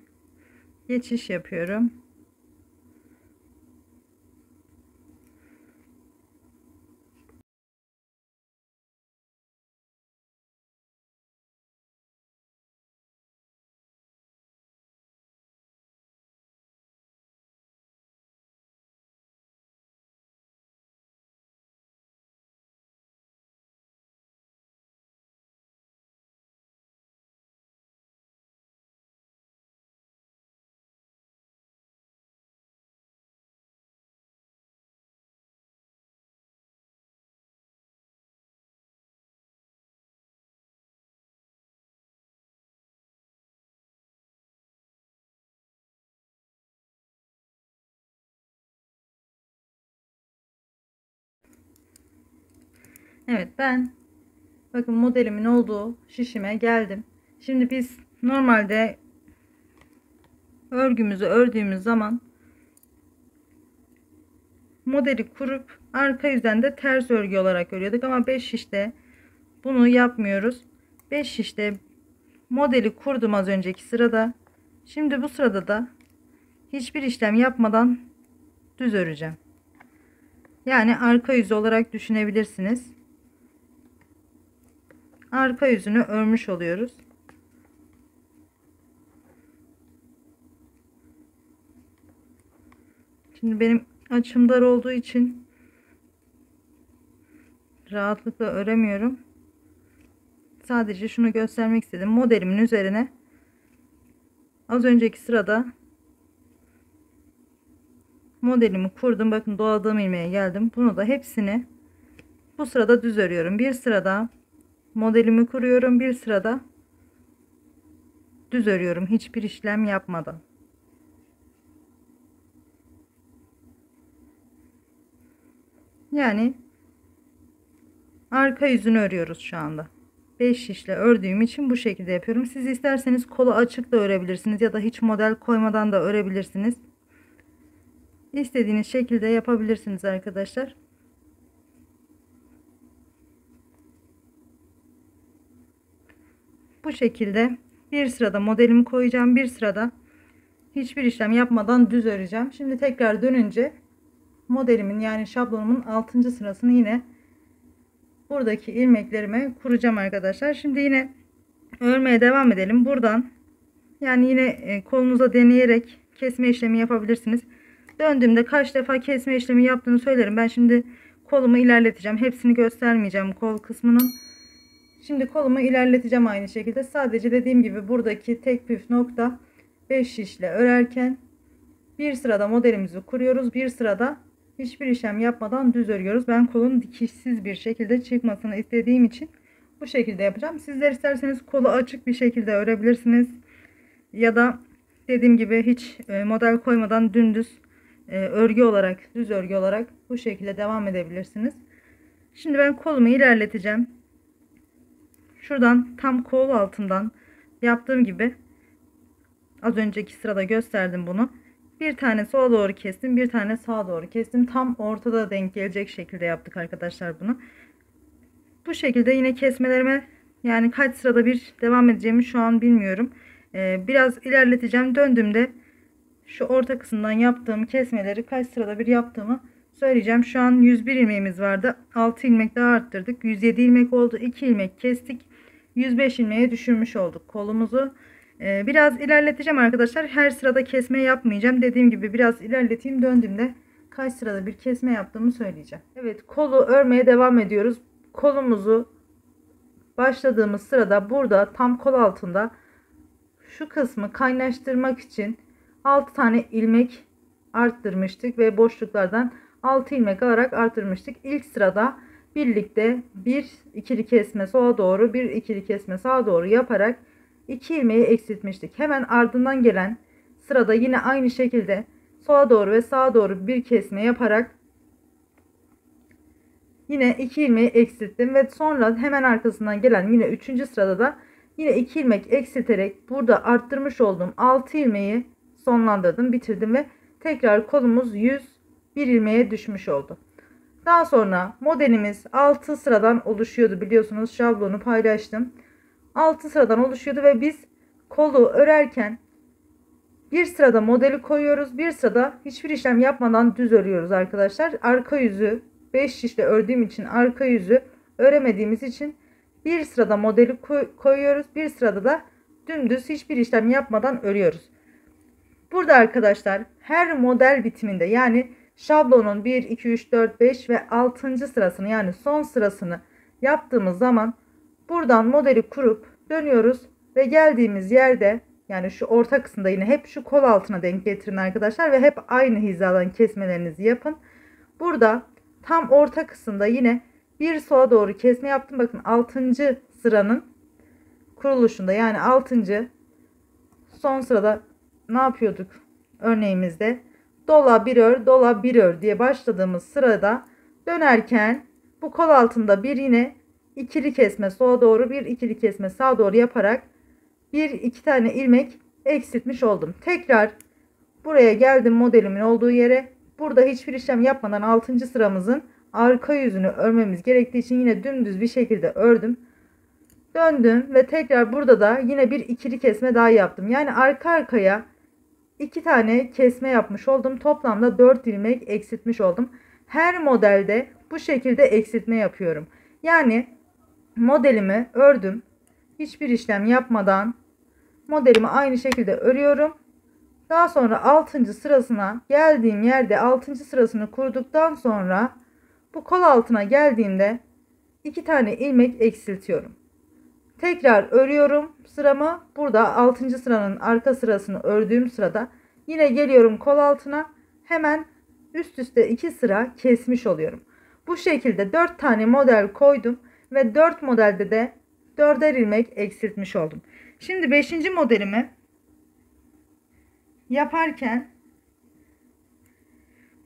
geçiş yapıyorum. Evet, ben bakın modelimin olduğu şişime geldim. Şimdi biz normalde örgümüzü ördüğümüz zaman modeli kurup arka yüzden de ters örgü olarak örüyorduk ama 5 şişte bunu yapmıyoruz. 5 şişte modeli kurdum az önceki sırada. Şimdi bu sırada da hiçbir işlem yapmadan düz öreceğim. Yani arka yüzü olarak düşünebilirsiniz. Arka yüzünü örmüş oluyoruz. Şimdi benim açım dar olduğu için rahatlıkla öremiyorum. Sadece şunu göstermek istedim. Modelimin üzerine az önceki sırada modelimi kurdum. Bakın doladığım ilmeğe geldim. Bunu da hepsini bu sırada düz örüyorum. Bir sırada modelimi kuruyorum. Bir sırada düz örüyorum. Hiçbir işlem yapmadan. Yani arka yüzünü örüyoruz şu anda. 5 şişle ördüğüm için bu şekilde yapıyorum. Siz isterseniz kolu açık da örebilirsiniz ya da hiç model koymadan da örebilirsiniz. İstediğiniz şekilde yapabilirsiniz arkadaşlar. Bu şekilde bir sırada modelimi koyacağım. Bir sırada hiçbir işlem yapmadan düz öreceğim. Şimdi tekrar dönünce modelimin yani şablonumun 6. sırasını yine buradaki ilmeklerime kuracağım arkadaşlar. Şimdi yine örmeye devam edelim. Buradan yani yine kolunuza deneyerek kesme işlemi yapabilirsiniz. Döndüğümde kaç defa kesme işlemi yaptığını söylerim. Ben şimdi kolumu ilerleteceğim. Hepsini göstermeyeceğim kol kısmının. Şimdi kolumu ilerleteceğim aynı şekilde. Sadece dediğim gibi buradaki tek püf nokta 5 şişle örerken bir sırada modelimizi kuruyoruz. Bir sırada hiçbir işlem yapmadan düz örüyoruz. Ben kolun dikişsiz bir şekilde çıkmasını istediğim için bu şekilde yapacağım. Sizler isterseniz kolu açık bir şekilde örebilirsiniz. Ya da dediğim gibi hiç model koymadan dümdüz örgü olarak, düz örgü olarak bu şekilde devam edebilirsiniz. Şimdi ben kolumu ilerleteceğim. Şuradan tam kol altından yaptığım gibi az önceki sırada gösterdim bunu. Bir tane sola doğru kestim, bir tane sağa doğru kestim. Tam ortada denk gelecek şekilde yaptık arkadaşlar bunu. Bu şekilde yine kesmelerime yani kaç sırada bir devam edeceğimi şu an bilmiyorum. Biraz ilerleteceğim. Döndüğümde şu orta kısımdan yaptığım kesmeleri kaç sırada bir yaptığımı söyleyeceğim. Şu an 101 ilmeğimiz vardı. 6 ilmek daha arttırdık. 107 ilmek oldu. 2 ilmek kestik. 105 ilmeğe düşürmüş olduk kolumuzu. Biraz ilerleteceğim arkadaşlar. Her sırada kesme yapmayacağım. Dediğim gibi biraz ilerleteyim. Döndüğümde kaç sırada bir kesme yaptığımı söyleyeceğim. Evet, kolu örmeye devam ediyoruz. Kolumuzu başladığımız sırada burada tam kol altında şu kısmı kaynaştırmak için 6 tane ilmek arttırmıştık ve boşluklardan 6 ilmek alarak arttırmıştık. İlk sırada birlikte bir ikili kesme sola doğru, bir ikili kesme sağa doğru yaparak 2 ilmeği eksiltmiştik. Hemen ardından gelen sırada yine aynı şekilde sola doğru ve sağa doğru bir kesme yaparak yine 2 ilmeği eksilttim ve sonra hemen arkasından gelen yine 3. sırada da yine 2 ilmek eksilterek burada arttırmış olduğum 6 ilmeği sonlandırdım, bitirdim ve tekrar kolumuz 101 ilmeğe düşmüş oldu. Daha sonra modelimiz 6 sıradan oluşuyordu, biliyorsunuz şablonu paylaştım. 6 sıradan oluşuyordu ve biz kolu örerken bir sırada modeli koyuyoruz. Bir sırada hiçbir işlem yapmadan düz örüyoruz arkadaşlar. Arka yüzü 5 şişle ördüğüm için arka yüzü öremediğimiz için bir sırada modeli koyuyoruz. Bir sırada da dümdüz hiçbir işlem yapmadan örüyoruz. Burada arkadaşlar her model bitiminde yani şablonun 1, 2, 3, 4, 5 ve 6. sırasını yani son sırasını yaptığımız zaman buradan modeli kurup dönüyoruz ve geldiğimiz yerde yani şu orta kısımda yine hep şu kol altına denk getirin arkadaşlar ve hep aynı hizadan kesmelerinizi yapın. Burada tam orta kısımda yine bir sola doğru kesme yaptım. Bakın 6. sıranın kuruluşunda yani 6. son sırada ne yapıyorduk örneğimizde? Dola bir ör, dola bir ör diye başladığımız sırada dönerken bu kol altında bir yine ikili kesme sola doğru, bir ikili kesme sağa doğru yaparak bir iki tane ilmek eksiltmiş oldum. Tekrar buraya geldim modelimin olduğu yere. Burada hiçbir işlem yapmadan 6. sıramızın arka yüzünü örmemiz gerektiği için yine dümdüz bir şekilde ördüm. Döndüm ve tekrar burada da yine bir ikili kesme daha yaptım. Yani arka arkaya 2 tane kesme yapmış oldum. Toplamda 4 ilmek eksiltmiş oldum. Her modelde bu şekilde eksiltme yapıyorum. Yani modelimi ördüm. Hiçbir işlem yapmadan modelimi aynı şekilde örüyorum. Daha sonra 6. sırasına geldiğim yerde 6. sırasını kurduktan sonra bu kol altına geldiğimde 2 tane ilmek eksiltiyorum. Tekrar örüyorum sıramı. Burada 6. sıranın arka sırasını ördüğüm sırada yine geliyorum kol altına. Hemen üst üste 2 sıra kesmiş oluyorum. Bu şekilde 4 tane model koydum ve 4 modelde de 4'er ilmek eksiltmiş oldum. Şimdi 5. modelimi yaparken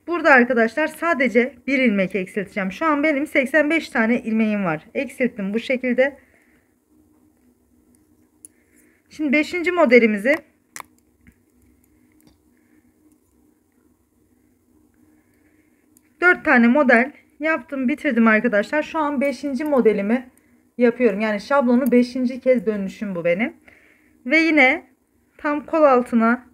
burada arkadaşlar sadece bir ilmek eksilteceğim. Şu an benim 85 tane ilmeğim var. Eksilttim bu şekilde. Şimdi 5. modelimizi dört tane model yaptım, bitirdim arkadaşlar. Şu an 5. modelimi yapıyorum. Yani şablonu 5. kez dönüşüm bu benim. Ve yine tam kol altına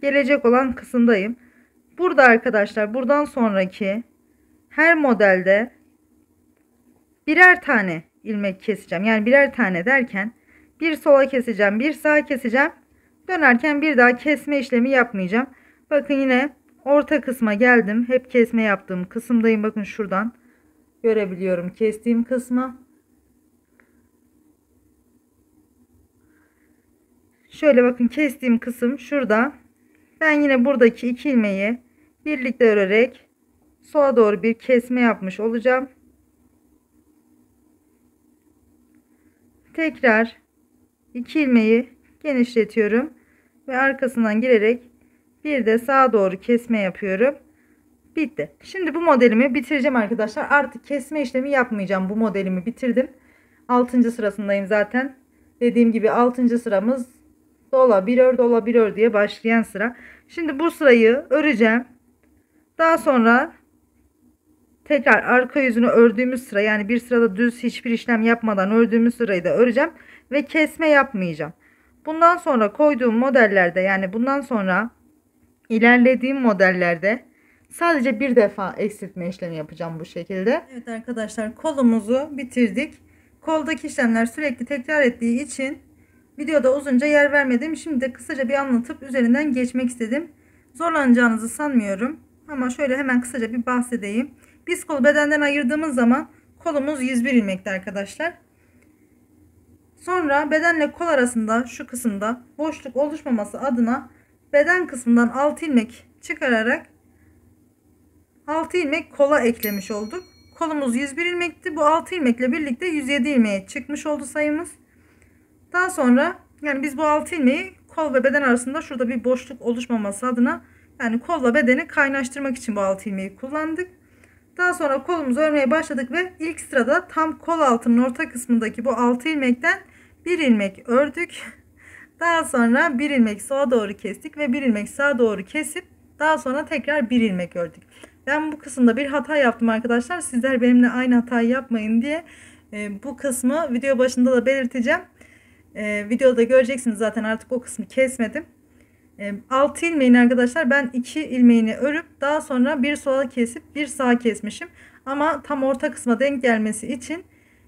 gelecek olan kısımdayım. Burada arkadaşlar buradan sonraki her modelde birer tane ilmek keseceğim. Yani birer tane derken bir sola keseceğim, bir sağa keseceğim. Dönerken bir daha kesme işlemi yapmayacağım. Bakın yine orta kısma geldim. Hep kesme yaptığım kısımdayım. Bakın şuradan görebiliyorum kestiğim kısmı. Şöyle bakın kestiğim kısım şurada. Ben yine buradaki iki ilmeği birlikte örerek sola doğru bir kesme yapmış olacağım. Tekrar iki ilmeği genişletiyorum ve arkasından girerek bir de sağa doğru kesme yapıyorum. Bitti. Şimdi bu modelimi bitireceğim arkadaşlar. Artık kesme işlemi yapmayacağım. Bu modelimi bitirdim. 6. sırasındayım zaten. Dediğim gibi 6. sıramız dola bir ör dola bir ör diye başlayan sıra. Şimdi bu sırayı öreceğim. Daha sonra tekrar arka yüzünü ördüğümüz sıra, yani bir sırada düz hiçbir işlem yapmadan ördüğümüz sırayı da öreceğim ve kesme yapmayacağım. Bundan sonra koyduğum modellerde, yani bundan sonra ilerlediğim modellerde sadece bir defa eksiltme işlemi yapacağım bu şekilde. Evet arkadaşlar, kolumuzu bitirdik. Koldaki işlemler sürekli tekrar ettiği için videoda uzunca yer vermedim. Şimdi de kısaca bir anlatıp üzerinden geçmek istedim. Zorlanacağınızı sanmıyorum. Ama şöyle hemen kısaca bir bahsedeyim. Biz kolu bedenden ayırdığımız zaman kolumuz 101 ilmekti arkadaşlar. Sonra bedenle kol arasında şu kısımda boşluk oluşmaması adına beden kısmından 6 ilmek çıkararak 6 ilmek kola eklemiş olduk. Kolumuz 101 ilmekti. Bu 6 ilmekle birlikte 107 ilmeğe çıkmış oldu sayımız. Daha sonra yani biz bu 6 ilmeği kol ve beden arasında şurada bir boşluk oluşmaması adına, yani kolla bedeni kaynaştırmak için bu 6 ilmeği kullandık. Daha sonra kolumuzu örmeye başladık ve ilk sırada tam kol altının orta kısmındaki bu 6 ilmekten bir ilmek ördük. Daha sonra bir ilmek sola doğru kestik ve bir ilmek sağa doğru kesip daha sonra tekrar bir ilmek ördük. Ben bu kısımda bir hata yaptım arkadaşlar. Sizler benimle aynı hatayı yapmayın diye Bu kısmı video başında da belirteceğim. Videoda göreceksiniz zaten, artık o kısmı kesmedim. 6 ilmeğin arkadaşlar ben 2 ilmeğini örüp daha sonra bir sola kesip bir sağa kesmişim. Ama tam orta kısma denk gelmesi için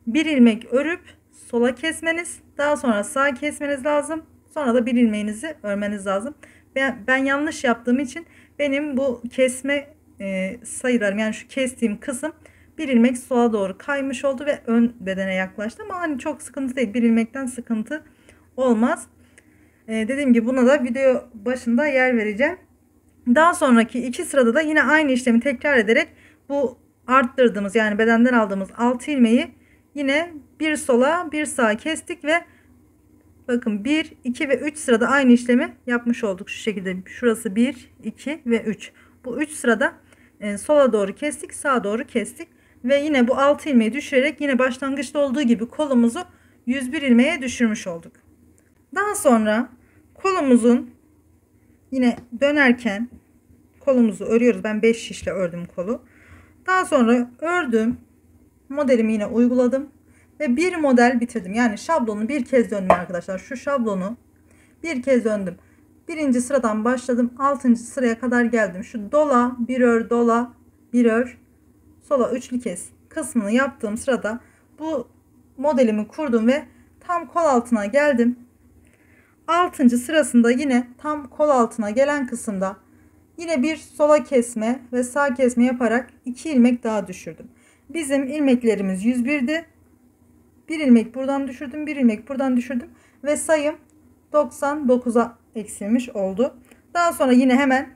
bir ilmek örüp sola kesmeniz, daha sonra sağa kesmeniz lazım. Sonra da bir ilmeğinizi örmeniz lazım. Ben yanlış yaptığım için benim bu kesme sayılarım, yani şu kestiğim kısım bir ilmek sola doğru kaymış oldu ve ön bedene yaklaştı. Ama hani çok sıkıntı değil, bir ilmekten sıkıntı olmaz. Dediğim gibi buna da video başında yer vereceğim. Daha sonraki iki sırada da yine aynı işlemi tekrar ederek bu arttırdığımız, yani bedenden aldığımız 6 ilmeği yine bir sola bir sağa kestik ve bakın 1, 2 ve 3 sırada aynı işlemi yapmış olduk. Şu şekilde şurası 1, 2 ve 3. Bu 3 sırada sola doğru kestik, sağa doğru kestik ve yine bu 6 ilmeği düşürerek yine başlangıçta olduğu gibi kolumuzu 101 ilmeğe düşürmüş olduk. Daha sonra kolumuzun yine dönerken kolumuzu örüyoruz. Ben 5 şişle ördüm kolu. Daha sonra ördüm. Modelimi yine uyguladım. Ve bir model bitirdim. Yani şablonu bir kez döndüm arkadaşlar. Şu şablonu bir kez döndüm. Birinci sıradan başladım. 6. sıraya kadar geldim. Şu dola, bir ör, dola, bir ör, sola üçlü kes kısmını yaptığım sırada bu modelimi kurdum ve tam kol altına geldim. 6. sırasında yine tam kol altına gelen kısımda yine bir sola kesme ve sağ kesme yaparak 2 ilmek daha düşürdüm. Bizim ilmeklerimiz 101'di. Bir ilmek buradan düşürdüm, bir ilmek buradan düşürdüm ve sayım 99'a eksilmiş oldu. Daha sonra yine hemen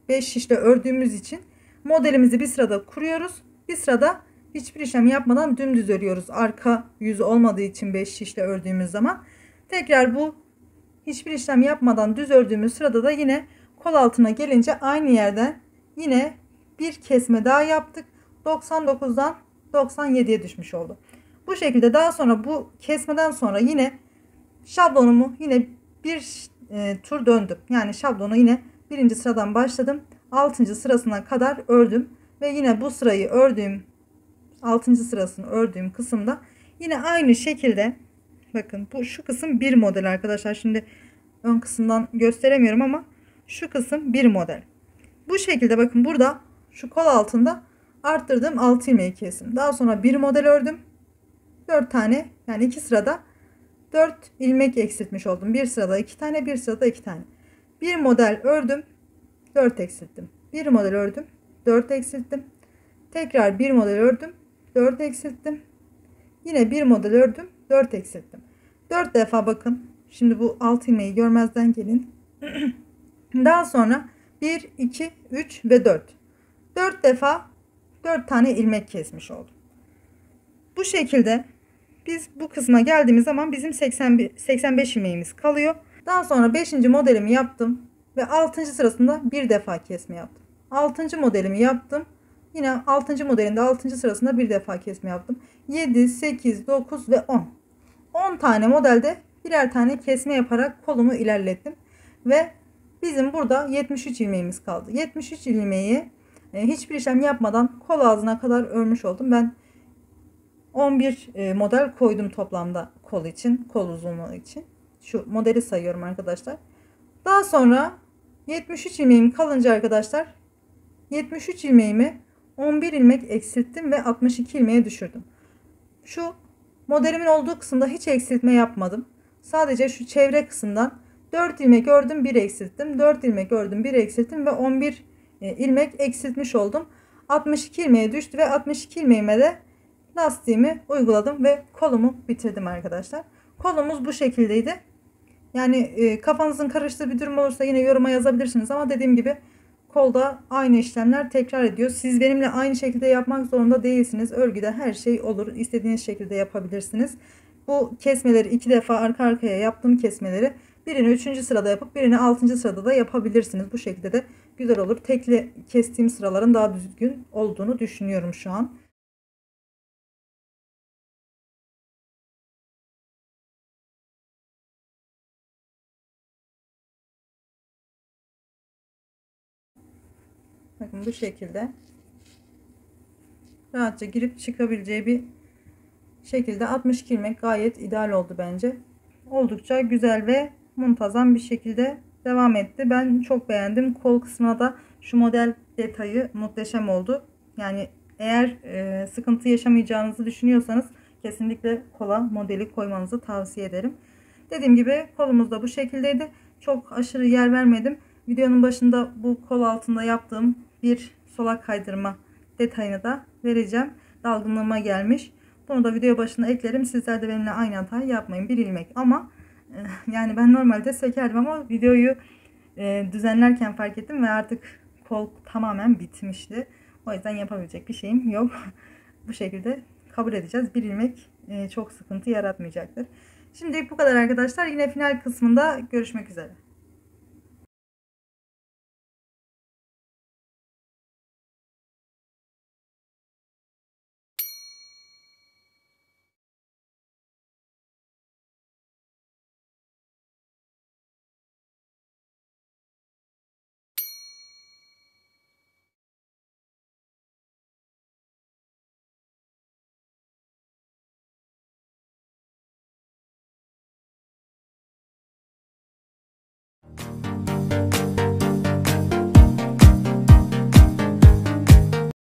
5 şişle ördüğümüz için modelimizi bir sırada kuruyoruz. Bir sırada hiçbir işlem yapmadan dümdüz örüyoruz. Arka yüzü olmadığı için 5 şişle ördüğümüz zaman tekrar bu hiçbir işlem yapmadan düz ördüğümüz sırada da yine kol altına gelince aynı yerden yine bir kesme daha yaptık. 99'dan 97'ye düşmüş oldu. Bu şekilde daha sonra bu kesmeden sonra yine şablonumu yine bir tur döndüm. Yani şablonu yine birinci sıradan başladım. 6. sırasına kadar ördüm ve yine bu sırayı ördüğüm 6. sırasını ördüğüm kısımda yine aynı şekilde, bakın bu şu kısım bir model arkadaşlar. Şimdi ön kısımdan gösteremiyorum ama şu kısım bir model. Bu şekilde bakın burada şu kol altında arttırdığım 6 ilmeği kestim. Daha sonra bir model ördüm. 4 tane, yani 2 sırada 4 ilmek eksiltmiş oldum. Bir sırada 2 tane, bir sırada 2 tane. Bir model ördüm, 4 eksilttim. Bir model ördüm, 4 eksilttim. Tekrar bir model ördüm, 4 eksilttim. Yine bir model ördüm, 4 eksilttim. 4 defa bakın. Şimdi bu 6 ilmeği görmezden gelin. Daha sonra 1, 2, 3 ve 4. 4 defa 4 tane ilmek kesmiş oldum. Bu şekilde biz bu kısma geldiğimiz zaman bizim 85 ilmeğimiz kalıyor. Daha sonra 5. modelimi yaptım ve 6. sırasında bir defa kesme yaptım. 6. modelimi yaptım. Yine 6. modelinde 6. sırasında bir defa kesme yaptım. 7, 8, 9 ve 10. 10 tane modelde birer tane kesme yaparak kolumu ilerlettim. Ve bizim burada 73 ilmeğimiz kaldı. 73 ilmeği hiçbir işlem yapmadan kol ağzına kadar örmüş oldum. Ben 11 model koydum toplamda kol için, kol uzunluğu için. Şu modeli sayıyorum arkadaşlar. Daha sonra 73 ilmeğim kalınca arkadaşlar 73 ilmeğimi 11 ilmek eksilttim ve 62 ilmeğe düşürdüm. Şu modelimin olduğu kısımda hiç eksiltme yapmadım. Sadece şu çevre kısımdan 4 ilmek ördüm, 1 eksilttim. 4 ilmek ördüm, 1 eksilttim ve 11 ilmek eksiltmiş oldum. 62 ilmeğe düştü ve 62 ilmeğime de lastiğimi uyguladım ve kolumu bitirdim arkadaşlar. Kolumuz bu şekildeydi. Yani kafanızın karıştığı bir durum olursa yine yoruma yazabilirsiniz ama dediğim gibi kolda aynı işlemler tekrar ediyor. Siz benimle aynı şekilde yapmak zorunda değilsiniz. Örgüde her şey olur. İstediğiniz şekilde yapabilirsiniz. Bu kesmeleri 2 defa arka arkaya yaptığım kesmeleri birini 3. sırada yapıp birini 6. sırada da yapabilirsiniz. Bu şekilde de güzel olur. Tekli kestiğim sıraların daha düzgün olduğunu düşünüyorum şu an. Bakın bu şekilde rahatça girip çıkabileceği bir şekilde 62 ilmek gayet ideal oldu bence. Oldukça güzel ve muntazam bir şekilde devam etti. Ben çok beğendim. Kol kısmına da şu model detayı muhteşem oldu. Yani eğer sıkıntı yaşamayacağınızı düşünüyorsanız kesinlikle kola modeli koymanızı tavsiye ederim. Dediğim gibi kolumuz da bu şekildeydi. Çok aşırı yer vermedim. Videonun başında bu kol altında yaptığım bir solak kaydırma detayını da vereceğim. Dalgınlığıma gelmiş. Bunu da video başına eklerim. Sizler de benimle aynı hatayı yapmayın. Bir ilmek ama yani ben normalde sekerdim ama videoyu düzenlerken fark ettim ve artık kol tamamen bitmişti. O yüzden yapabilecek bir şeyim yok. Bu şekilde kabul edeceğiz. Bir ilmek çok sıkıntı yaratmayacaktır. Şimdi bu kadar arkadaşlar. Yine final kısmında görüşmek üzere.